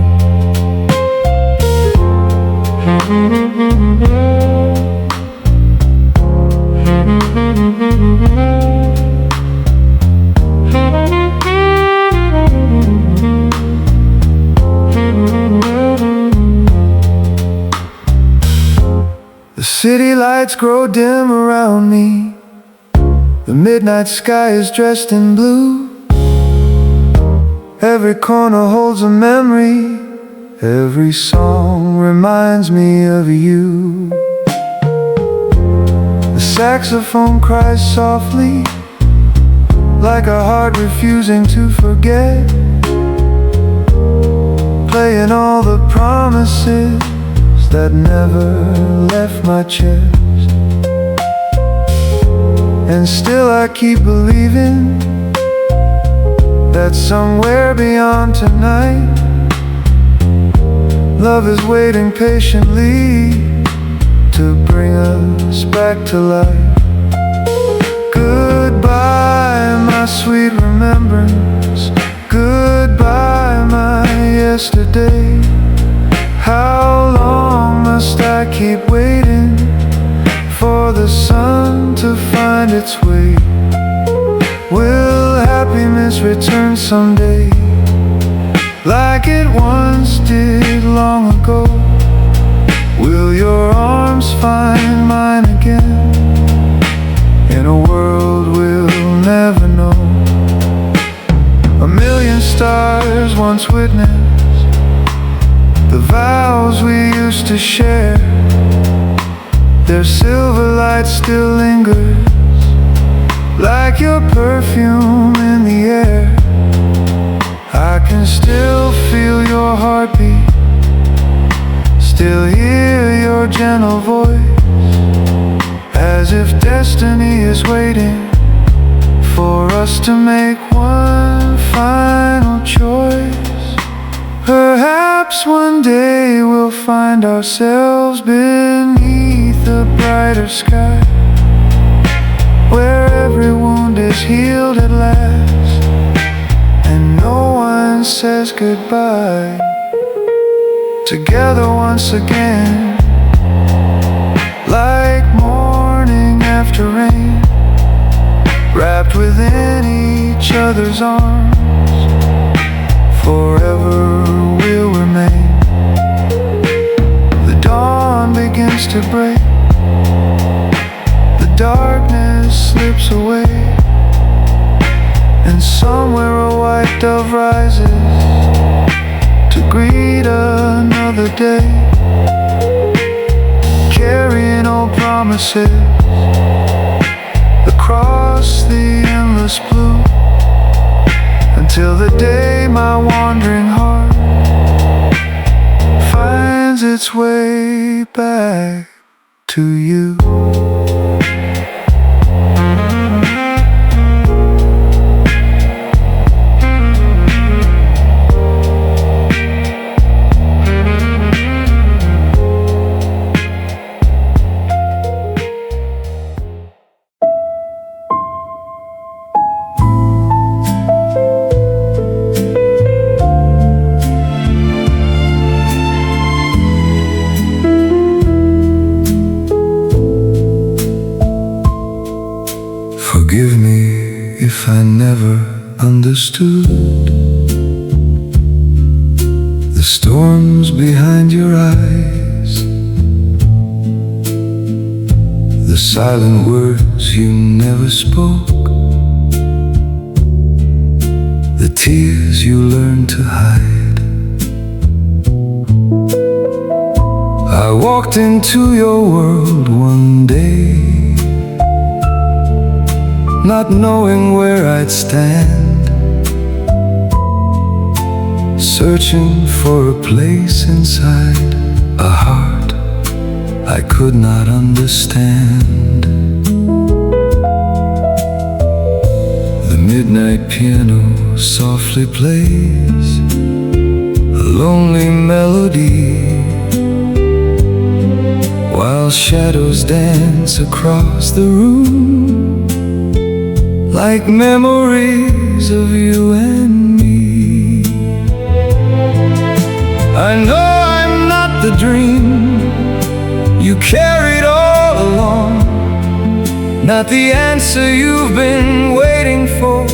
The city lights grow dim around me. The midnight sky is dressed in blue. Every corner holds a memory. Every song reminds me of you. The saxophone cries softly, like a heart refusing to forget, playing all the promises that never left my chest. And still I keep believing that somewhere beyond tonight, love is waiting patiently to bring us back to life. Goodbye, my sweet remembrance. Goodbye, my yesterday. How long must I keep waiting for the sun to find its way? Will happiness return someday, like it once did long ago? Will your arms find mine again, in a world we'll never know? A million stars once witnessed the vows we used to share. Their silver light still lingers, like your perfume in the air. I can still feel your heartbeat, still hear your gentle voice, as if destiny is waiting for us to make one final choice. Perhaps one day we'll find ourselves beneath a brighter sky, where every wound is healed at last, and no one says goodbye. Together once again, like morning after rain, wrapped within each other's arms, forever we'll remain. The dawn begins to break, the darkness slips away, and somewhere a white dove rises to greet another day, carrying old promises across the endless blue, until the day my wandering heart finds its way back to you. I never understood. The storms behind your eyes, the silent words you never spoke, the tears you learned to hide. I walked into your world one day, not knowing where I'd stand, searching for a place inside a heart I could not understand. The midnight piano softly plays a lonely melody, while shadows dance across the room, like memories of you and me. I know I'm not the dream you carried all along, not the answer you've been waiting for,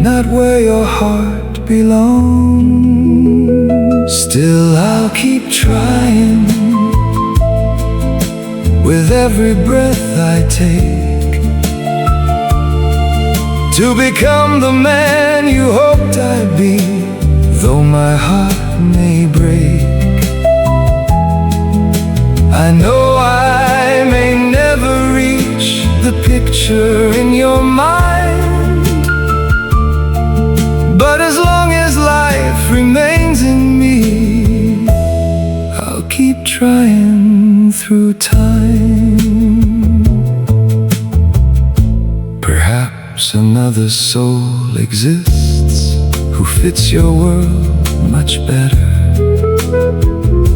not where your heart belongs. Still I'll keep trying, with every breath I take, to become the man you hoped I'd be, though my heart may break. I know I may never reach the picture in your mind, but as long as life remains in me, I'll keep trying through time. Perhaps another soul exists who fits your world much better,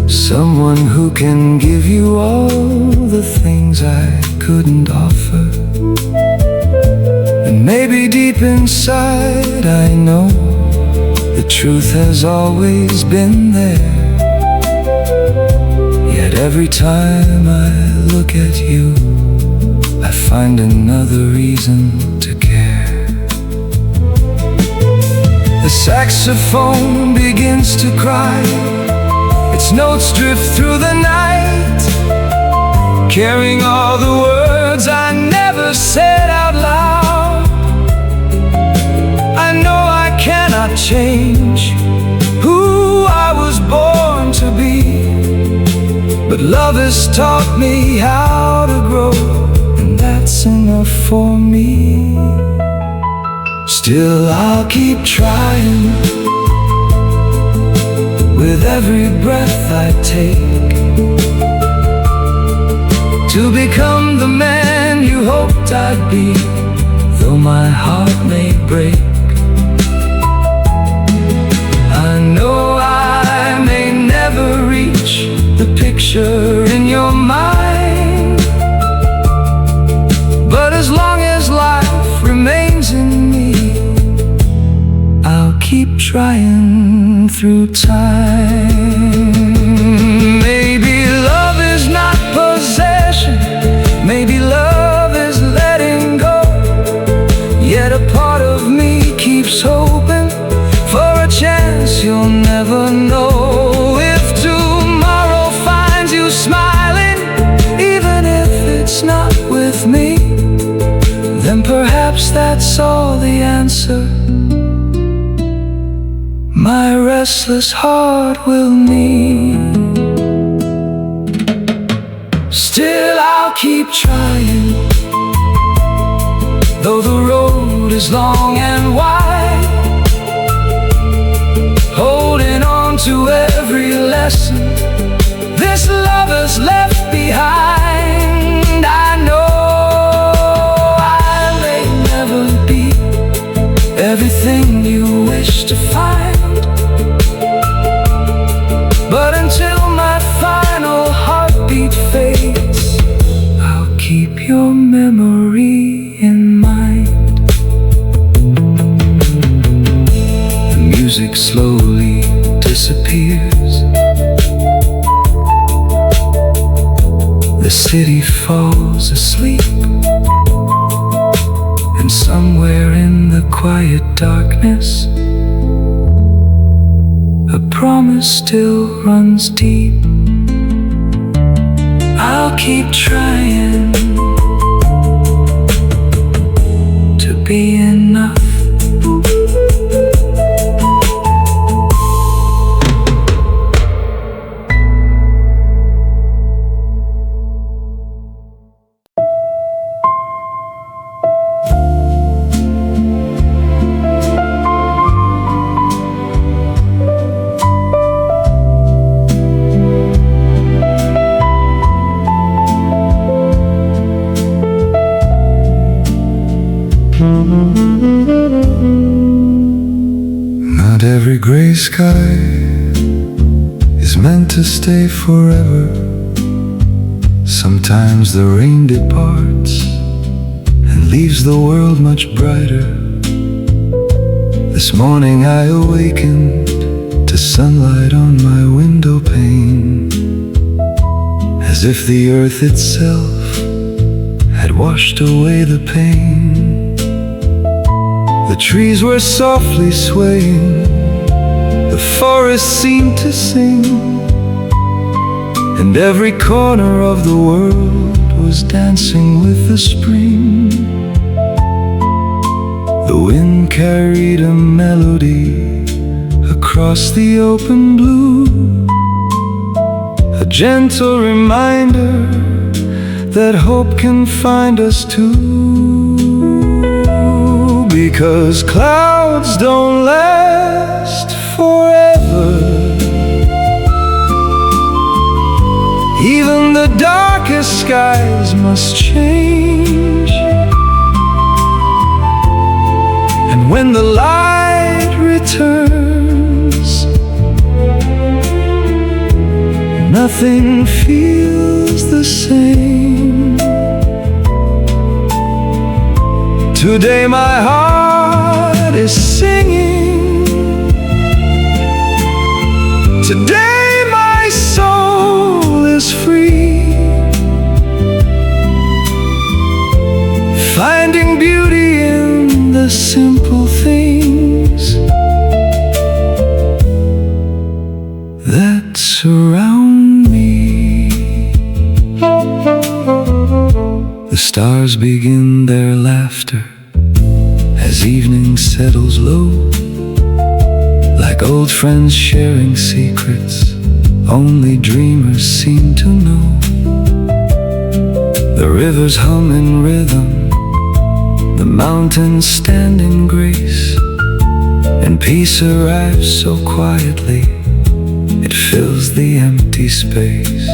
someone who can give you all the things I couldn't offer. And maybe deep inside I know the truth has always been there, yet every time I look at you, I find another reason to care. The saxophone begins to cry, its notes drift through the night, carrying all the words I never said out loud. I know I cannot change who I was born to be, but love has taught me how to grow, and that's enough for me. Still I'll keep trying, with every breath I take, to become the man you hoped I'd be, though my heart may break. I know I may never reach the picture in your mind, but as long as life remains in me, I'll keep trying through time. Maybe love is not possession, maybe love is letting go, yet a part of me keeps hoping for a chance you'll never know. If tomorrow finds you smiling, even if it's not with me, then perhaps that's all the answer my restless heart will need. Still I'll keep trying, though the road is long and wide, holding on to every lesson this love has left behind. I know I may never be everything you wish to find, but until my final heartbeat fades, I'll keep your memory in mind. The music slowly disappears, the city falls asleep, And somewhere in the quiet darkness, a promise still runs deep. I'll keep trying to be enough. Not every gray sky is meant to stay forever. Sometimes the rain departs and leaves the world much brighter. This morning I awakened to sunlight on my window pane, as if the earth itself had washed away the pain. The trees were softly swaying, the forest seemed to sing, and every corner of the world was dancing with the spring. The wind carried a melody across the open blue, a gentle reminder that hope can find us too. Because clouds don't last forever. Even the darkest skies must change. And when the light returns, nothing feels the same. Today my heart is singing. Today my soul is free, finding beauty in the simple things that surround me. The stars begin their laughter as evening settles low, like old friends sharing secrets only dreamers seem to know. The rivers hum in rhythm, the mountains stand in grace, and peace arrives so quietly it fills the empty space.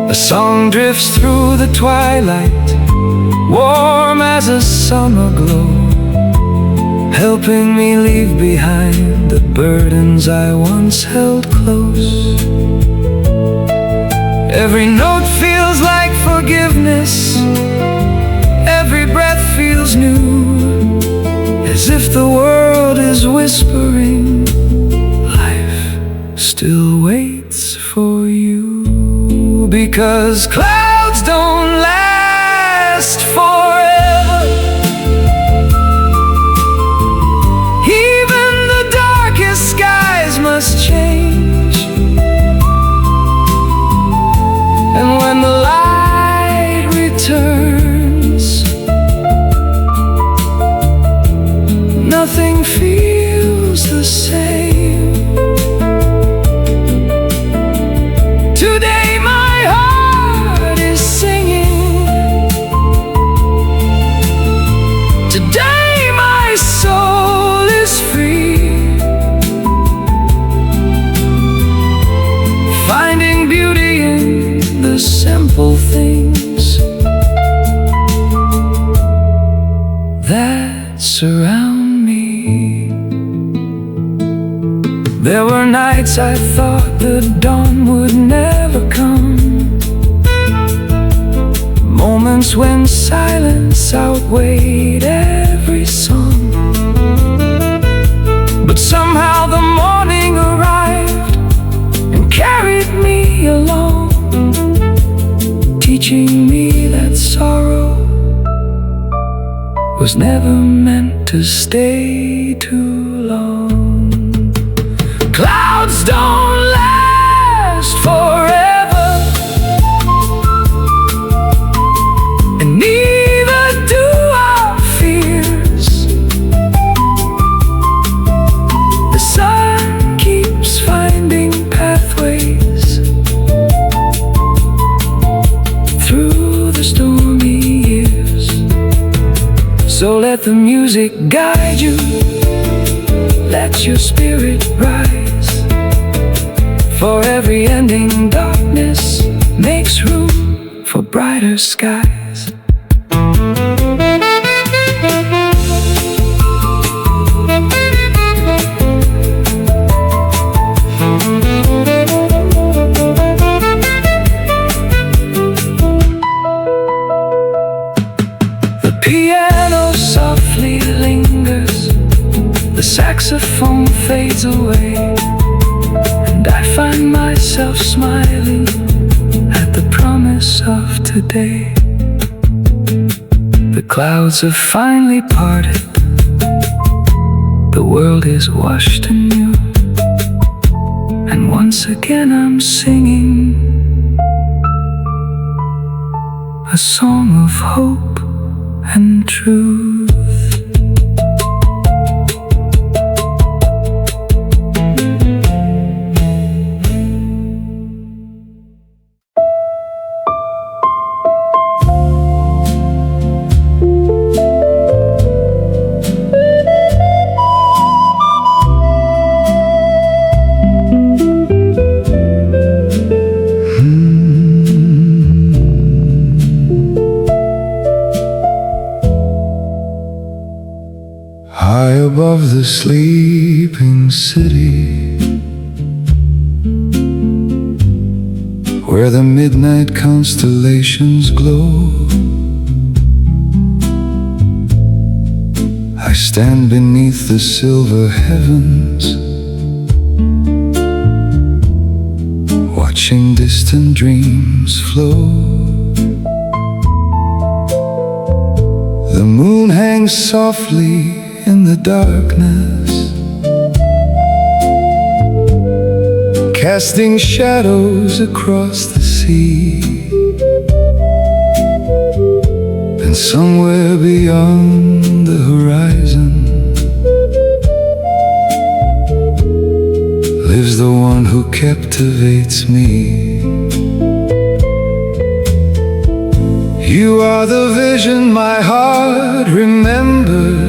A song drifts through the twilight, warm as a summer glow, helping me leave behind the burdens I once held close. Every note feels like forgiveness, every breath feels new, as if the world is whispering, life still waits for you. Because clouds don't last forever. Even the darkest skies must change. And when the light returns, nothing feels the same. Today my heart is singing. Today my soul is free, finding beauty in the simple things that surround me. There were nights I thought the dawn would never come, moments when silence outweighed every song. But somehow the morning arrived and carried me along, teaching me that sorrow was was never meant to stay too long. Clouds don't last forever, and neither do our fears. The sun keeps finding pathways through the stormy years. So let the music guide you, let your spirit rise. For every ending, darkness makes room for brighter skies. The piano softly lingers, the saxophone fades away, and I find myself smiling at the promise of today. The clouds have finally parted, the world is washed anew, and once again I'm singing a song of hope and truth. High above the sleeping city, where the midnight constellations glow, I stand beneath the silver heavens, watching distant dreams flow. The moon hangs softly in the darkness, casting shadows across the sea. And somewhere beyond the horizon lives the one who captivates me. You are the vision my heart remembers,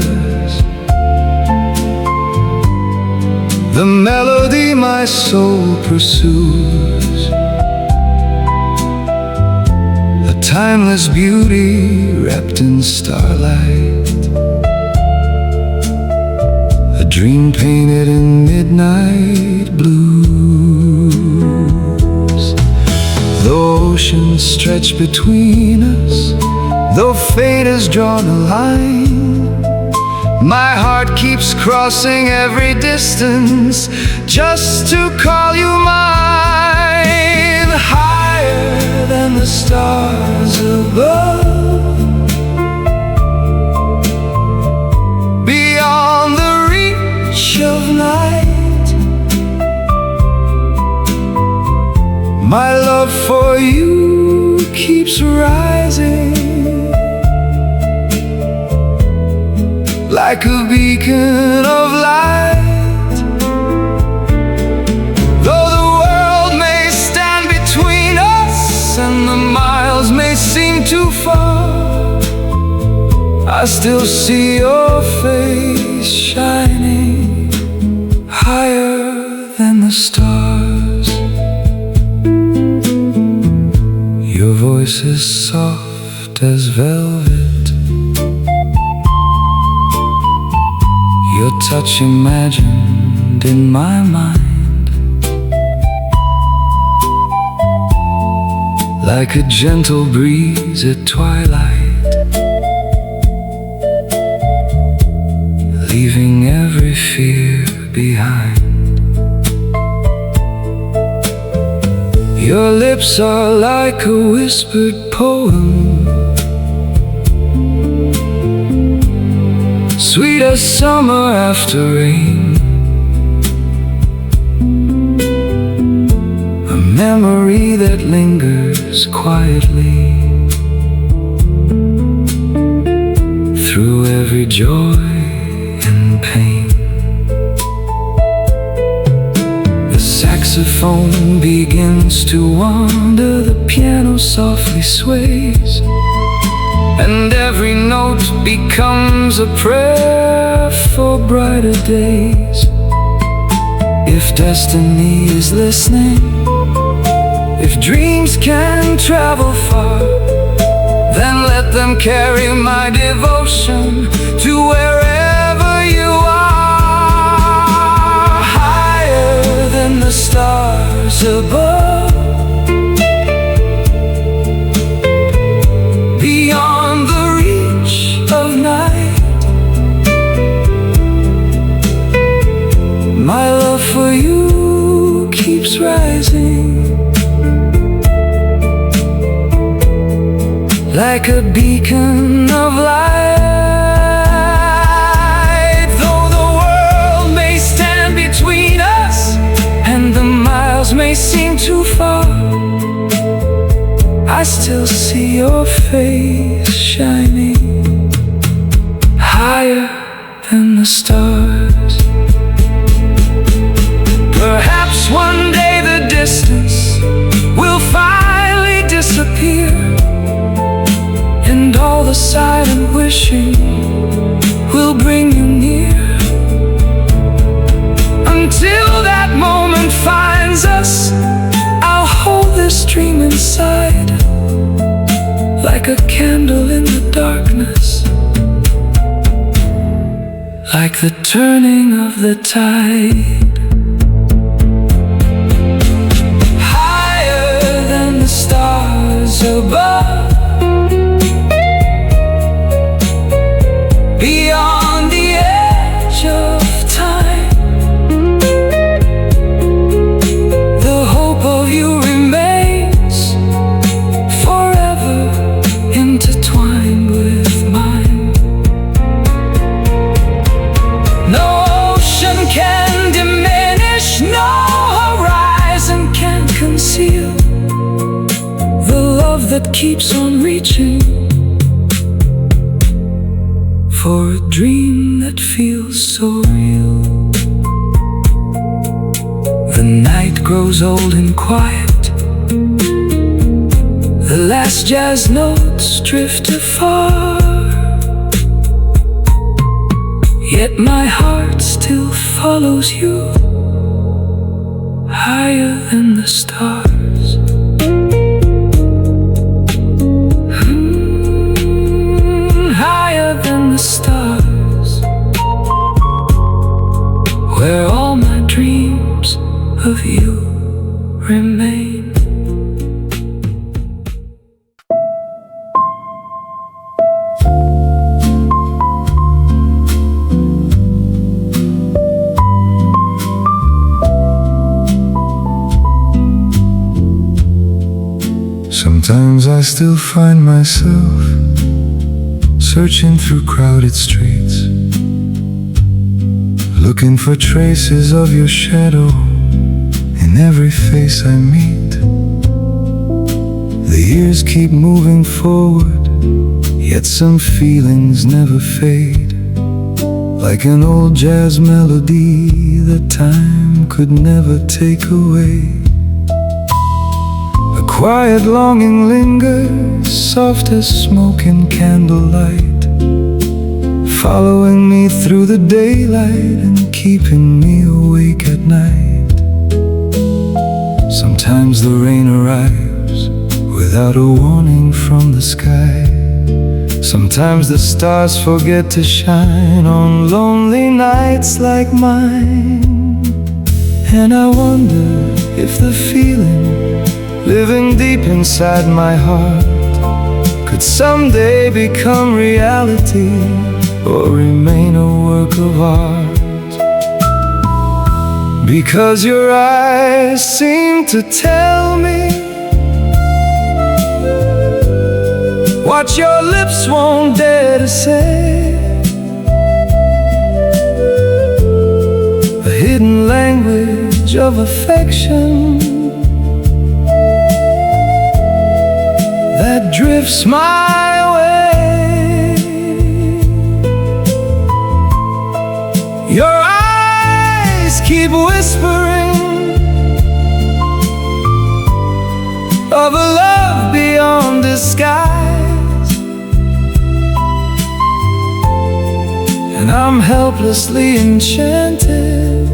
the melody my soul pursues, a timeless beauty wrapped in starlight, a dream painted in midnight blues. Though oceans stretch between us, though fate has drawn a line, my heart keeps crossing every distance just to call you mine. Higher than the stars above, beyond the reach of night, my love for you keeps rising like a beacon of light. Though the world may stand between us and the miles may seem too far, I still see your face shining higher than the stars. Your voice is soft as velvet, your touch imagined in my mind, like a gentle breeze at twilight, leaving every fear behind. Your lips are like a whispered poem, sweet as summer after rain. A memory that lingers quietly through every joy and pain. The saxophone begins to wander, the piano softly sways, and every note becomes a prayer for brighter days. If destiny is listening, if dreams can travel far, then let them carry my devotion to wherever you are. Higher than the stars above, beyond the reach of night, my love for you keeps rising like a beacon of light. Though the world may stand between us and the miles may seem too far, I still see your face shining higher than the stars. Perhaps one day the distance will finally disappear, and all the silent wishing will bring you near. Until that moment finds us, I'll hold this dream inside like a candle in the darkness, like the turning of the tide. Higher than the stars above, beyond the edge of time, the hope of you remains forever intertwined with mine. No ocean can diminish, no horizon can conceal the love that keeps on reaching for a dream that feels so real. The night grows old and quiet, the last jazz notes drift afar, yet my heart still follows you higher than the stars. Higher than the stars, where all my dreams of you remain. Sometimes I still find myself searching through crowded streets, looking for traces of your shadow in every face I meet. The years keep moving forward, yet some feelings never fade, like an old jazz melody that time could never take away. A quiet longing lingers, soft as smoke in candlelight, following me through the daylight and keeping me awake at night. Sometimes the rain arrives without a warning from the sky. Sometimes the stars forget to shine on lonely nights like mine. And I wonder if the feeling living deep inside my heart could someday become reality or remain a work of art. Because your eyes seem to tell me what your lips won't dare to say. hidden language of affection that drifts my way. Your eyes keep whispering of a love beyond disguise, and I'm helplessly enchanted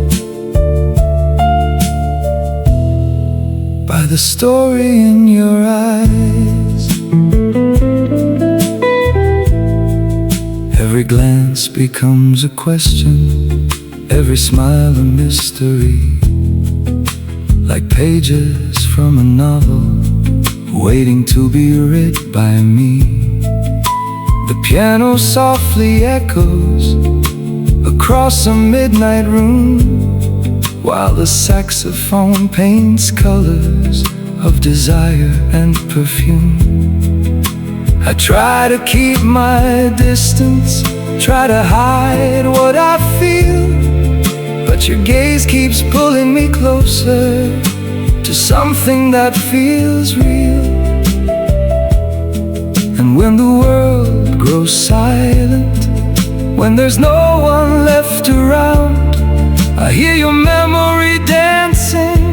by the story in your eyes. Every glance becomes a question, every smile a mystery, like pages from a novel waiting to be read by me. The piano softly echoes across a midnight room, while the saxophone paints colors of desire and perfume. I try to keep my distance, try to hide what I feel, but your gaze keeps pulling me closer to something that feels real. And when the world grows silent, when there's no one left around, I hear your memory dancing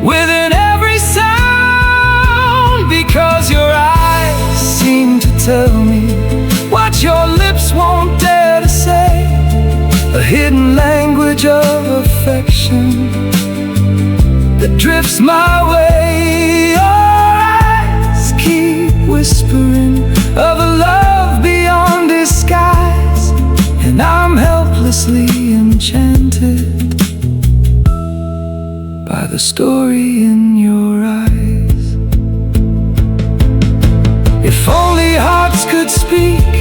within every sound, because your eyes seem to tell me what your lips won't dare to say, a hidden language of affection that drifts my way. Your eyes keep whispering of a love beyond disguise, and I'm helplessly enchanted by the story in your eyes. If only hearts could speak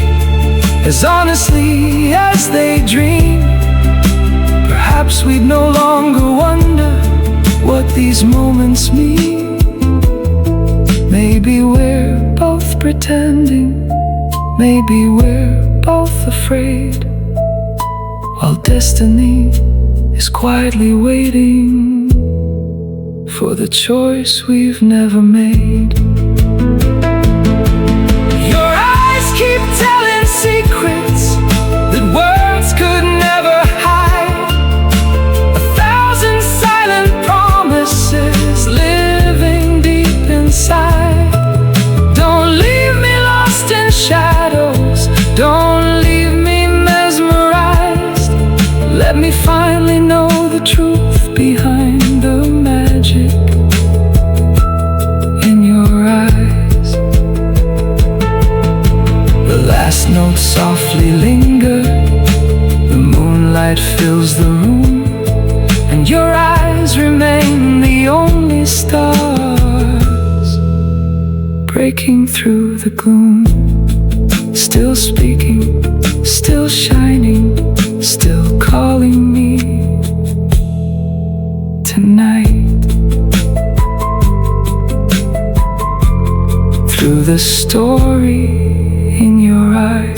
as honestly as they dream, perhaps we'd no longer wonder what these moments mean. Maybe we're both pretending, maybe we're both afraid, while destiny is quietly waiting for the choice we've never made. Your eyes keep telling secrets that words could never hide, 1,000 silent promises living deep inside. Don't leave me lost in shadows, don't leave me mesmerized. Let me finally know the truth behind the magic in your eyes. The last notes softly linger, the moonlight fills the room, and your eyes remain the only stars breaking through the gloom. Still speaking, still shining, still calling me tonight. Through the story in your eyes.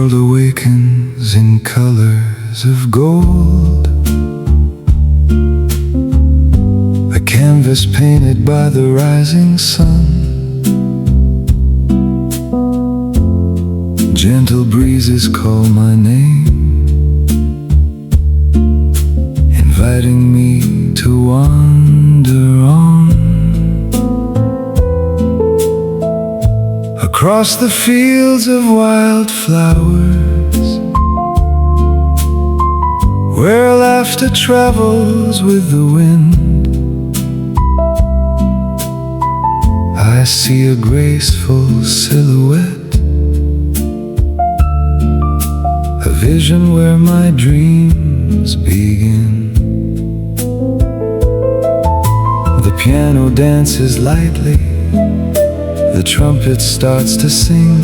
Awakens in colors of gold, a canvas painted by the rising sun. Gentle breezes call my name, inviting me to wander on across the fields of wildflowers, where laughter travels with the wind. I see a graceful silhouette, a vision where my dreams begin. The piano dances lightly, the trumpet starts to sing,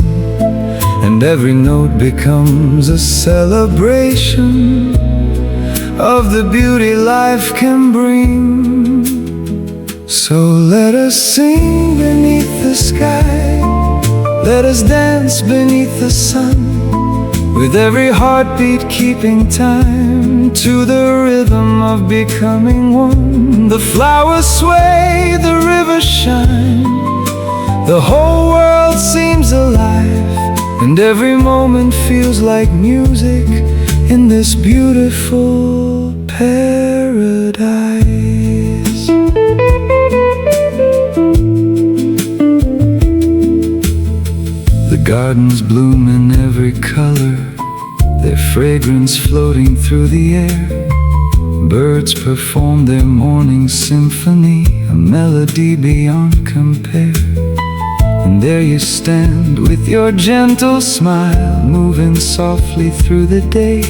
and every note becomes a celebration of the beauty life can bring. So let us sing beneath the sky, let us dance beneath the sun, with every heartbeat keeping time to the rhythm of becoming one. The flowers sway, the rivers shine, the whole world seems alive, and every moment feels like music in this beautiful paradise. The gardens bloom in every color, their fragrance floating through the air. Birds perform their morning symphony, a melody beyond compare. And there you stand with your gentle smile, moving softly through the day,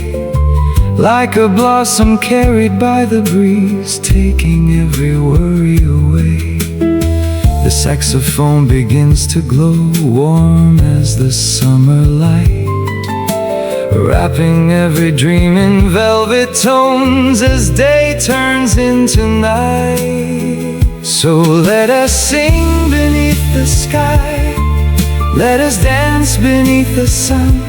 like a blossom carried by the breeze, taking every worry away. The saxophone begins to glow, warm as the summer light, wrapping every dream in velvet tones as day turns into night. So let us sing beneath the sky, let us dance beneath the sun,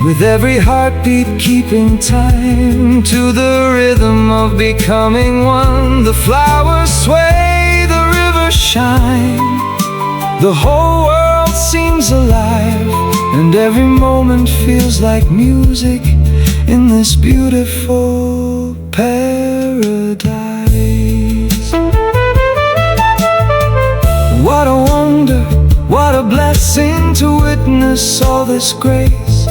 with every heartbeat keeping time to the rhythm of becoming one. The flowers sway, the rivers shine, the whole world seems alive, and every moment feels like music in this beautiful paradise. What a wonder, what a blessing to witness all this grace,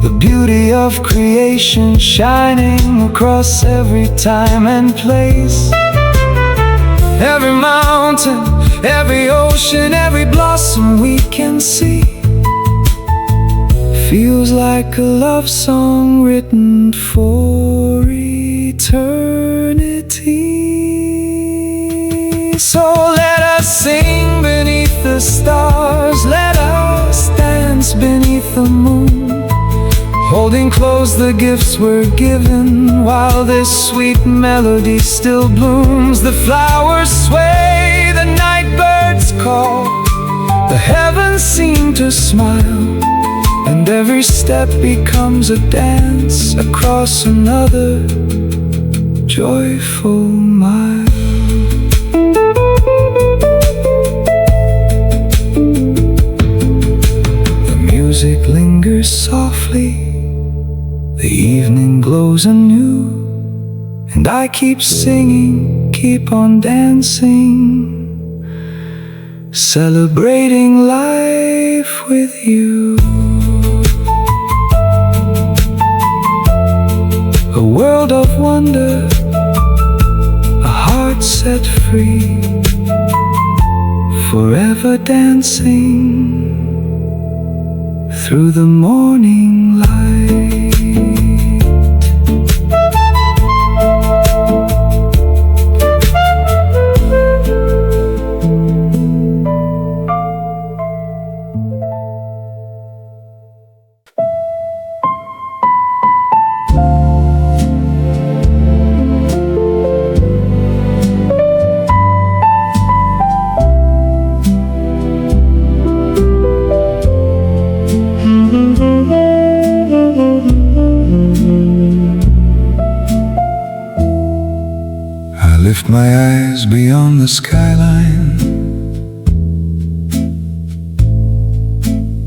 the beauty of creation shining across every time and place. Every mountain, every ocean, every blossom we can see feels like a love song written for eternity. So let us sing beneath the stars, let us dance beneath the moon, holding close the gifts we're given while this sweet melody still blooms. The flowers sway, the night birds call, the heavens seem to smile, and every step becomes a dance across another joyful mile. The music lingers softly, the evening glows anew, and I keep singing, keep on dancing, celebrating life with you. A world of wonder, a heart set free, forever dancing through the morning light. Lift my eyes beyond the skyline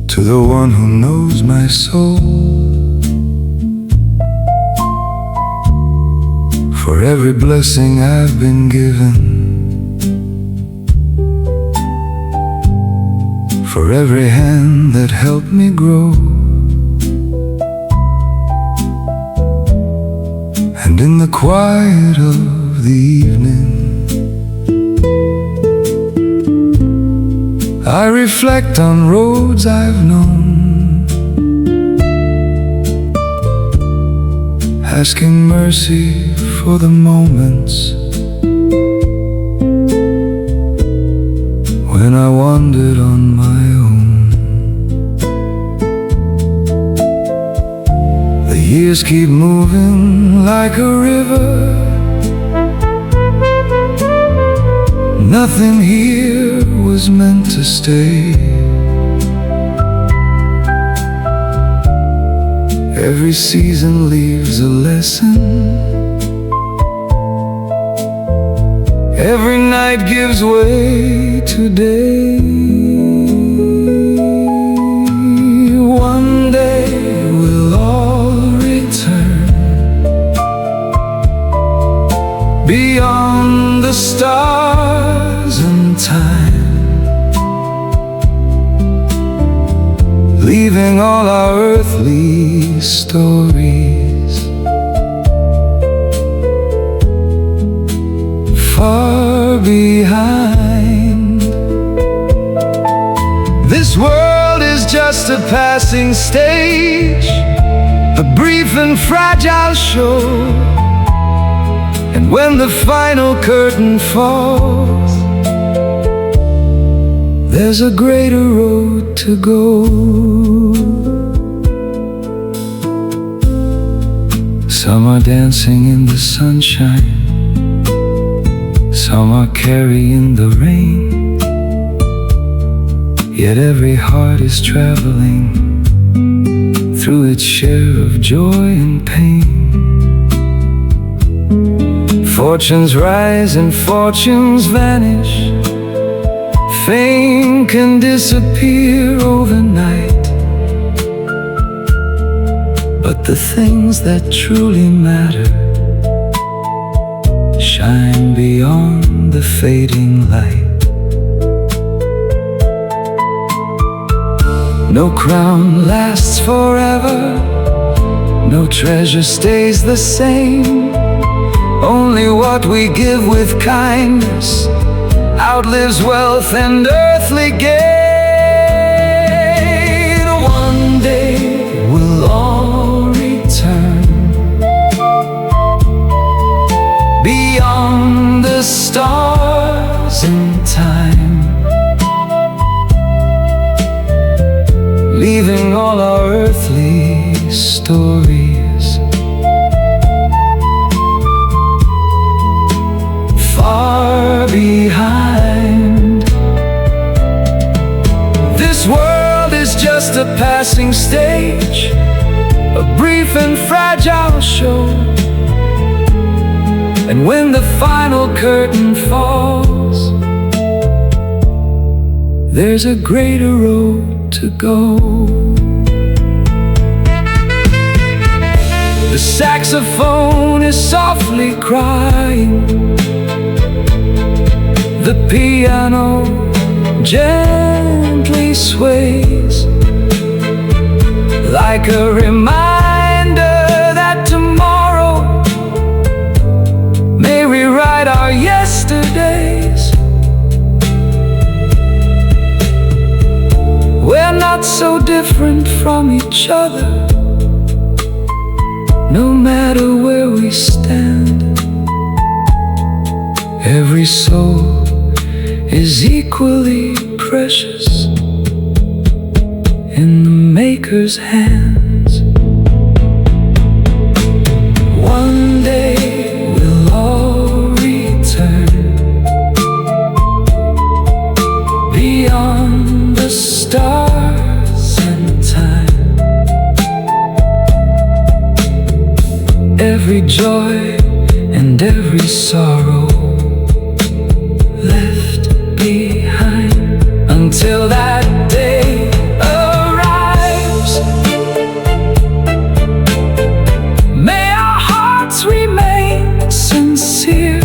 to the one who knows my soul. For every blessing I've been given, for every hand that helped me grow, and in the quiet of the evening, I reflect on roads I've known, asking mercy for the moments when I wandered on my own. The years keep moving like a river. Nothing here was meant to stay. Every season leaves a lesson. Every night gives way to day. One day we'll all return beyond the stars and time, leaving all our earthly stories far behind. This world is just a passing stage, a brief and fragile show. And when the final curtain falls, there's a greater road to go. Some are dancing in the sunshine, some are carrying the rain. Yet every heart is traveling through its share of joy and pain. Fortunes rise and fortunes vanish. Fame can disappear overnight, but the things that truly matter shine beyond the fading light. No crown lasts forever, no treasure stays the same. Only what we give with kindness outlives wealth and earthly gain. One day we'll all return beyond the stars and time, leaving all our earthly stories far behind. This world is just a passing stage, a brief and fragile show. And when the final curtain falls, there's a greater road to go. The saxophone is softly crying, the piano gently sways, like a reminder that tomorrow may rewrite our yesterdays. We're not so different from each other, no matter where we stand. Every soul is equally precious in the Maker's hands. One day we'll all return beyond the stars and time. Every joy and every sorrow left behind, until that day arrives. May our hearts remain sincere,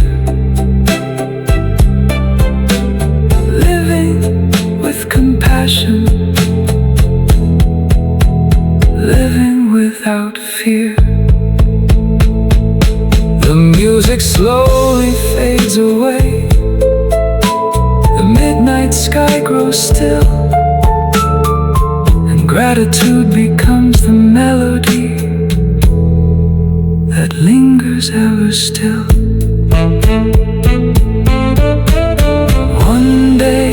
living with compassion, living without fear. The music slowly fades away, the midnight sky grows still, and gratitude becomes the melody that lingers ever still. One day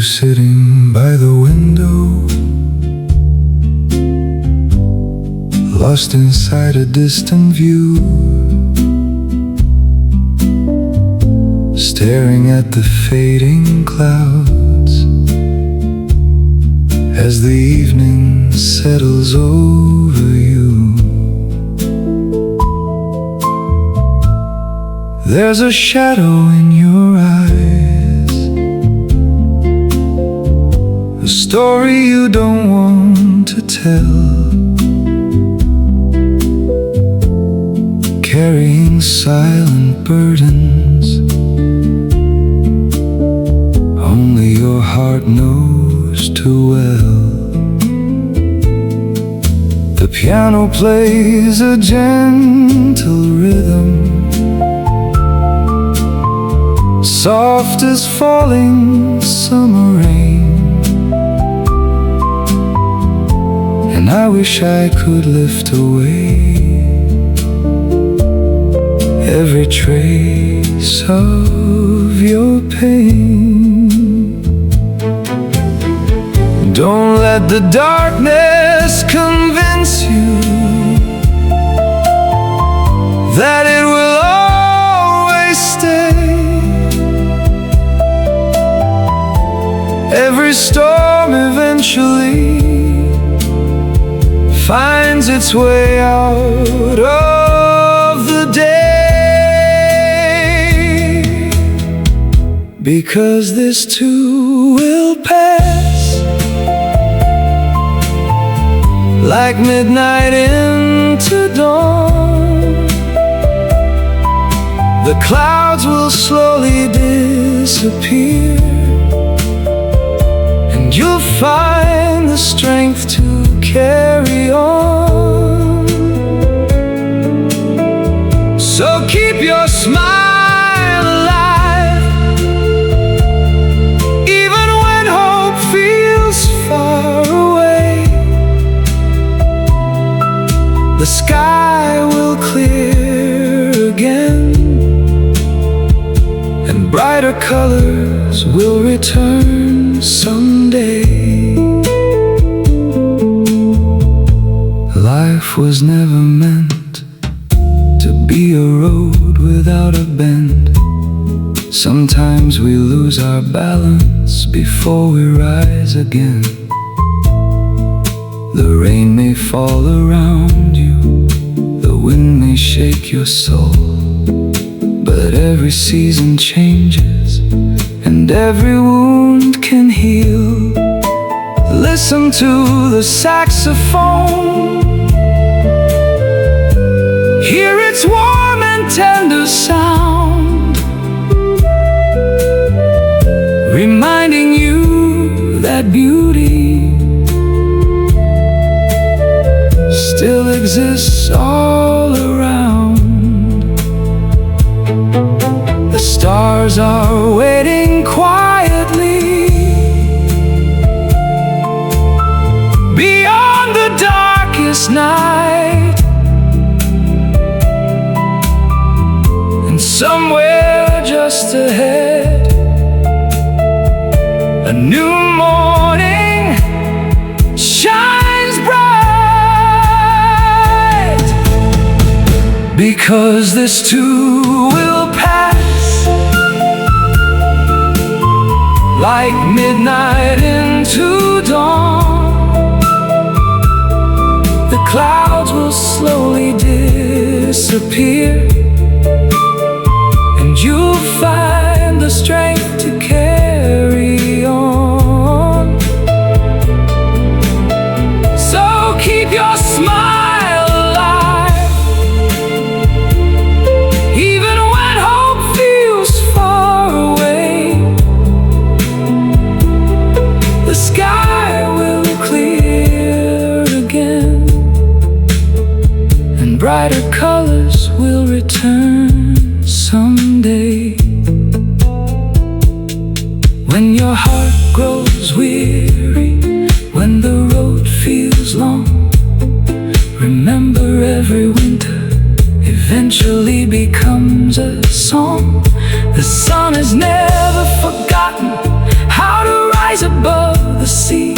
sitting by the window, lost inside a distant view, staring at the fading clouds as the evening settles over you. There's a shadow in your eyes, a story you don't want to tell, carrying silent burdens only your heart knows too well. The piano plays a gentle rhythm, soft as falling summer rain, and I wish I could lift away every trace of your pain. Don't let the darkness convince you that it will always stay. Every storm eventually finds its way out of the day, because this too will pass, like midnight into dawn. The clouds will slowly disappear, and you'll find the strength to carry on. So keep your smile alive, even when hope feels far away. The sky will clear again, and brighter colors will return someday. Life was never meant to be a road without a bend. Sometimes we lose our balance before we rise again. The rain may fall around you, the wind may shake your soul, but every season changes, and every wound can heal. Listen to the saxophone, hear its warm and tender sound, reminding you that beauty still exists all around. The stars are waiting quietly beyond the darkest night, and somewhere just ahead, a new morning shines bright, because this too will pass, like midnight into dawn. The clouds will slowly disappear, and you'll find the strength to carry on. So keep your smile alive, even when hope feels far away. The sky will clear again, and brighter colors will return someday. When your heart grows weary, when the road feels long, remember every winter eventually becomes a song. The sun has never forgotten how to write rise above the sea,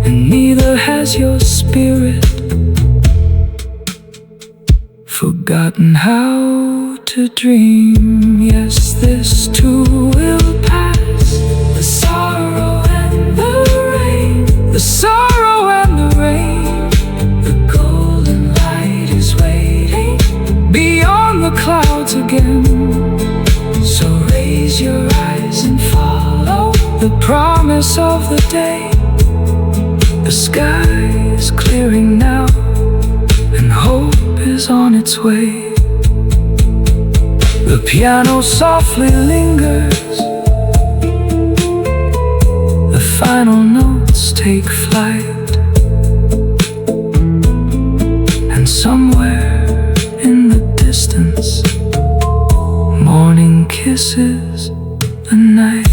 and neither has your spirit forgotten how to dream. Yes, this too will pass, the sorrow and the rain, the sorrow and the rain. The golden light is waiting beyond the clouds again. So raise your eyes and follow the promise of the day. The sky is clearing now, and hope is on its way. The piano softly lingers, the final notes take flight, and somewhere in the distance, morning kisses the night.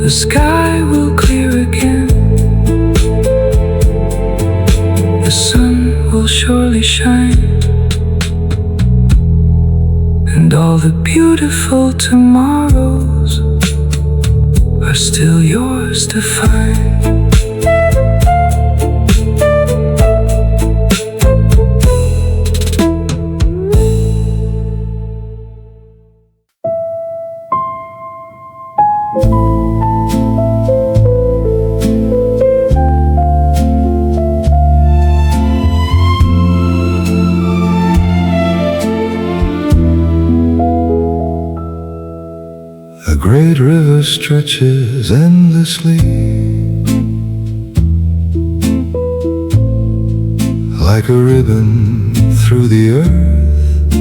The sky will clear again, the sun will surely shine, and all the beautiful tomorrows are still yours to find. A great river stretches endlessly, like a ribbon through the earth.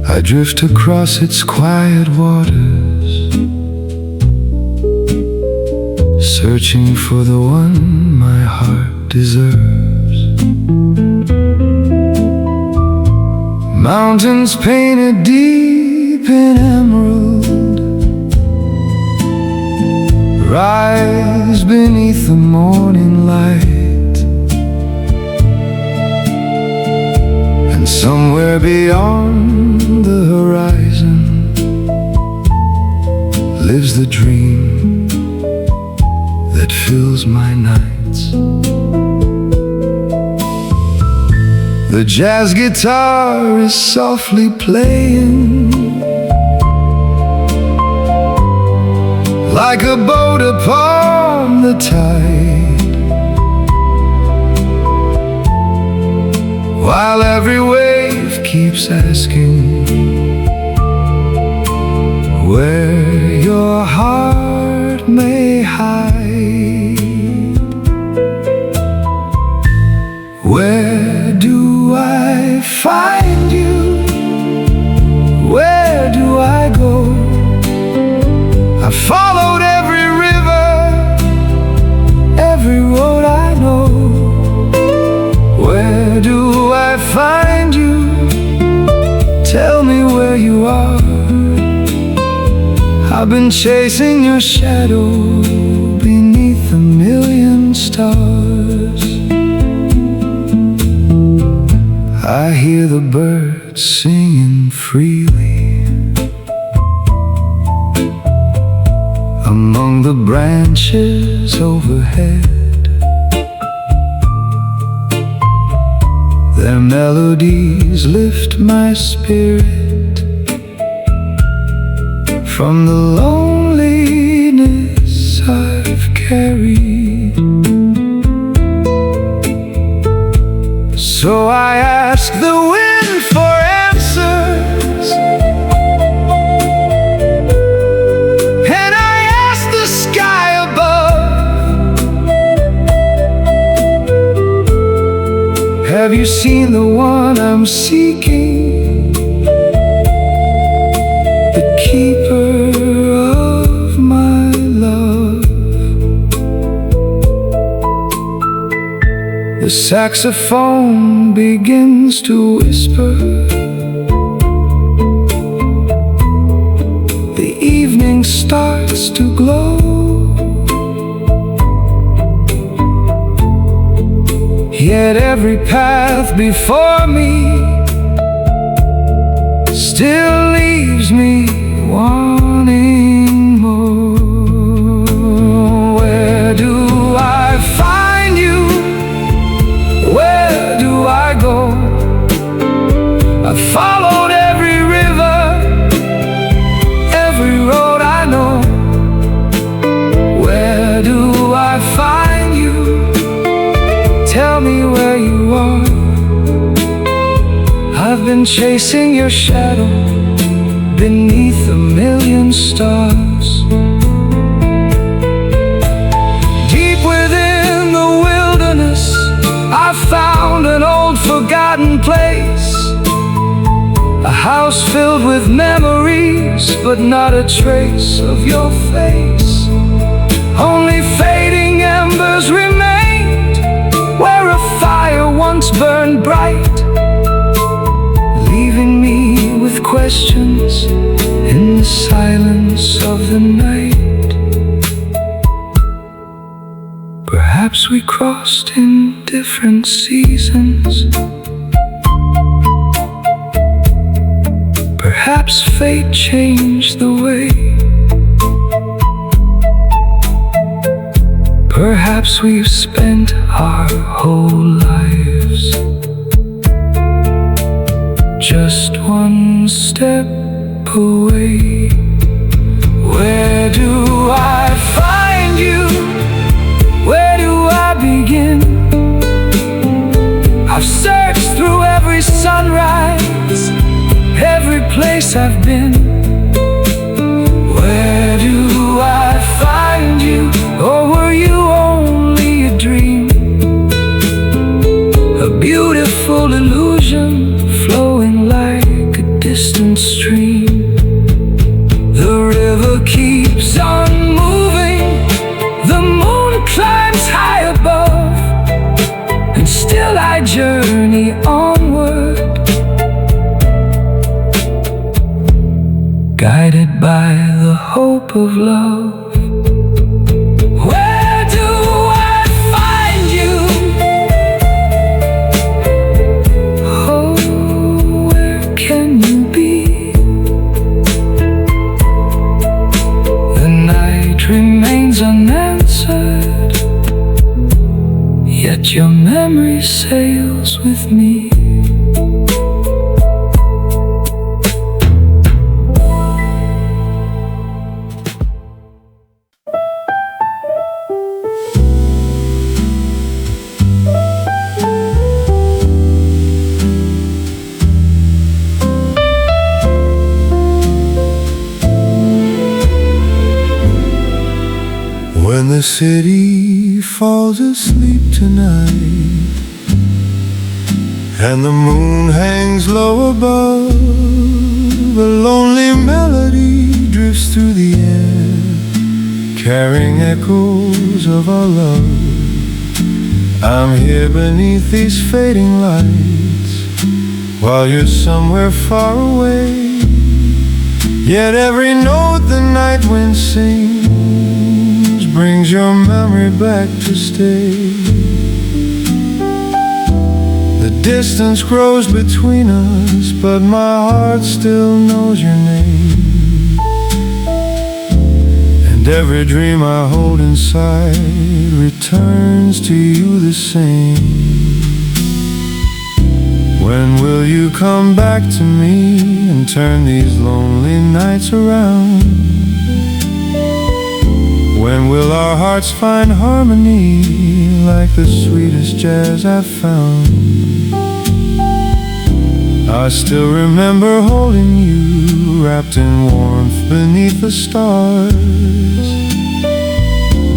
I drift across its quiet waters, searching for the one my heart deserves. Mountains painted deep in emerald rise beneath the morning light, and somewhere beyond the horizon lives the dream that fills my nights. The jazz guitar is softly playing, like a boat upon the tide, while every wave keeps asking where your heart may hide. Where do I find you? Where do I go? I followed every river, every road I know. Where do I find you? Tell me where you are. I've been chasing your shadow beneath a million stars. I hear the birds singing freely among the branches overhead. Their melodies lift my spirit from the loneliness I've carried. So I ask the wind for answers, and I ask the sky above, have you seen the one I'm seeking, the keeper of my love? The saxophone begins to whisper, the evening starts to glow, yet every path before me still leaves me wanting more. Where do I find you? Where do I go? I've followed every river, every road I know. Where do I find you? Tell me where you are. I've been chasing your shadow beneath a million stars. Deep within the wilderness, I found an old forgotten place. A house filled with memories, but not a trace of your face. Only fading embers remained where a fire once burned bright, leaving me with questions in the silence of the night. Perhaps we crossed in different seasons. Perhaps fate changed the way. Perhaps we've spent our whole lives just one step away. Where do I find you? Where do I begin? I've searched through every sunrise, every place I've been. Where do I find you? Or were you only a dream? A beautiful illusion flowing like a distant stream. The river keeps on moving, the moon climbs high above, and still I journey onward, guided by the hope of love. Where do I find you? Oh, where can you be? The night remains unanswered, yet your memory sails with me. When the city falls asleep tonight and the moon hangs low above, a lonely melody drifts through the air, carrying echoes of our love. I'm here beneath these fading lights, while you're somewhere far away. Yet every note the night wind sings brings your memory back to stay. The distance grows between us, but my heart still knows your name. And every dream I hold inside returns to you the same. When will you come back to me and turn these lonely nights around? When will our hearts find harmony like the sweetest jazz I've found? I still remember holding you, wrapped in warmth beneath the stars.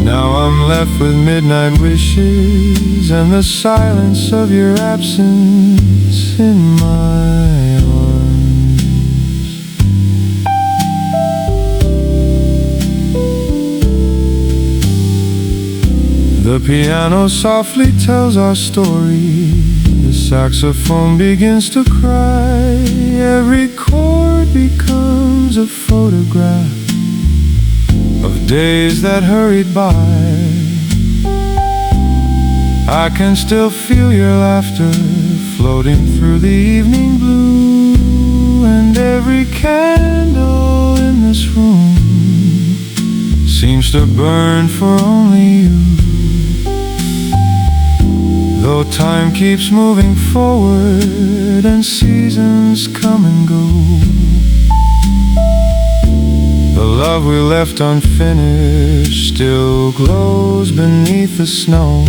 Now I'm left with midnight wishes and the silence of your absence in my arms. The piano softly tells our story, the saxophone begins to cry. Every chord becomes a photograph of days that hurried by. I can still feel your laughter floating through the evening blue, and every candle in this room seems to burn for only you. Though time keeps moving forward and seasons come and go, the love we left unfinished still glows beneath the snow.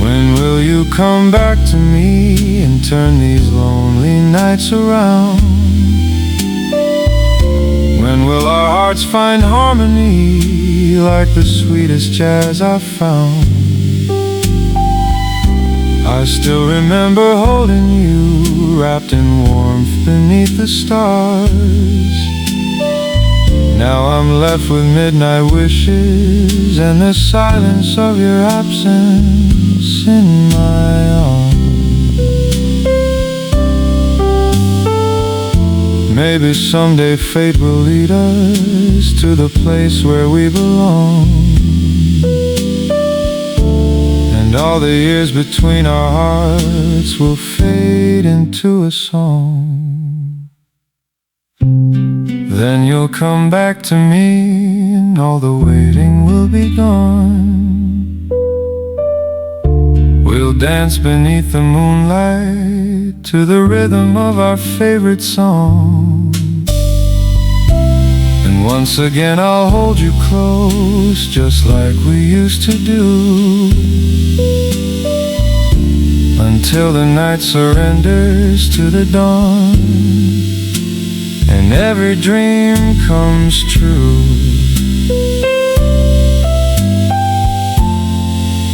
When will you come back to me and turn these lonely nights around? When will our hearts find harmony like the sweetest jazz I've found? I still remember holding you, wrapped in warmth beneath the stars. Now I'm left with midnight wishes and the silence of your absence in my arms. Maybe someday fate will lead us to the place where we belong, and all the years between our hearts will fade into a song. Then you'll come back to me and all the waiting will be gone. We'll dance beneath the moonlight to the rhythm of our favorite song. And once again I'll hold you close, just like we used to do, until the night surrenders to the dawn and every dream comes true.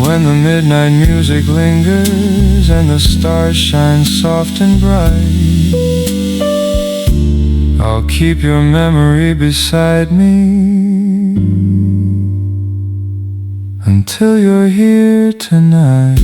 When the midnight music lingers and the stars shine soft and bright, I'll keep your memory beside me until you're here tonight.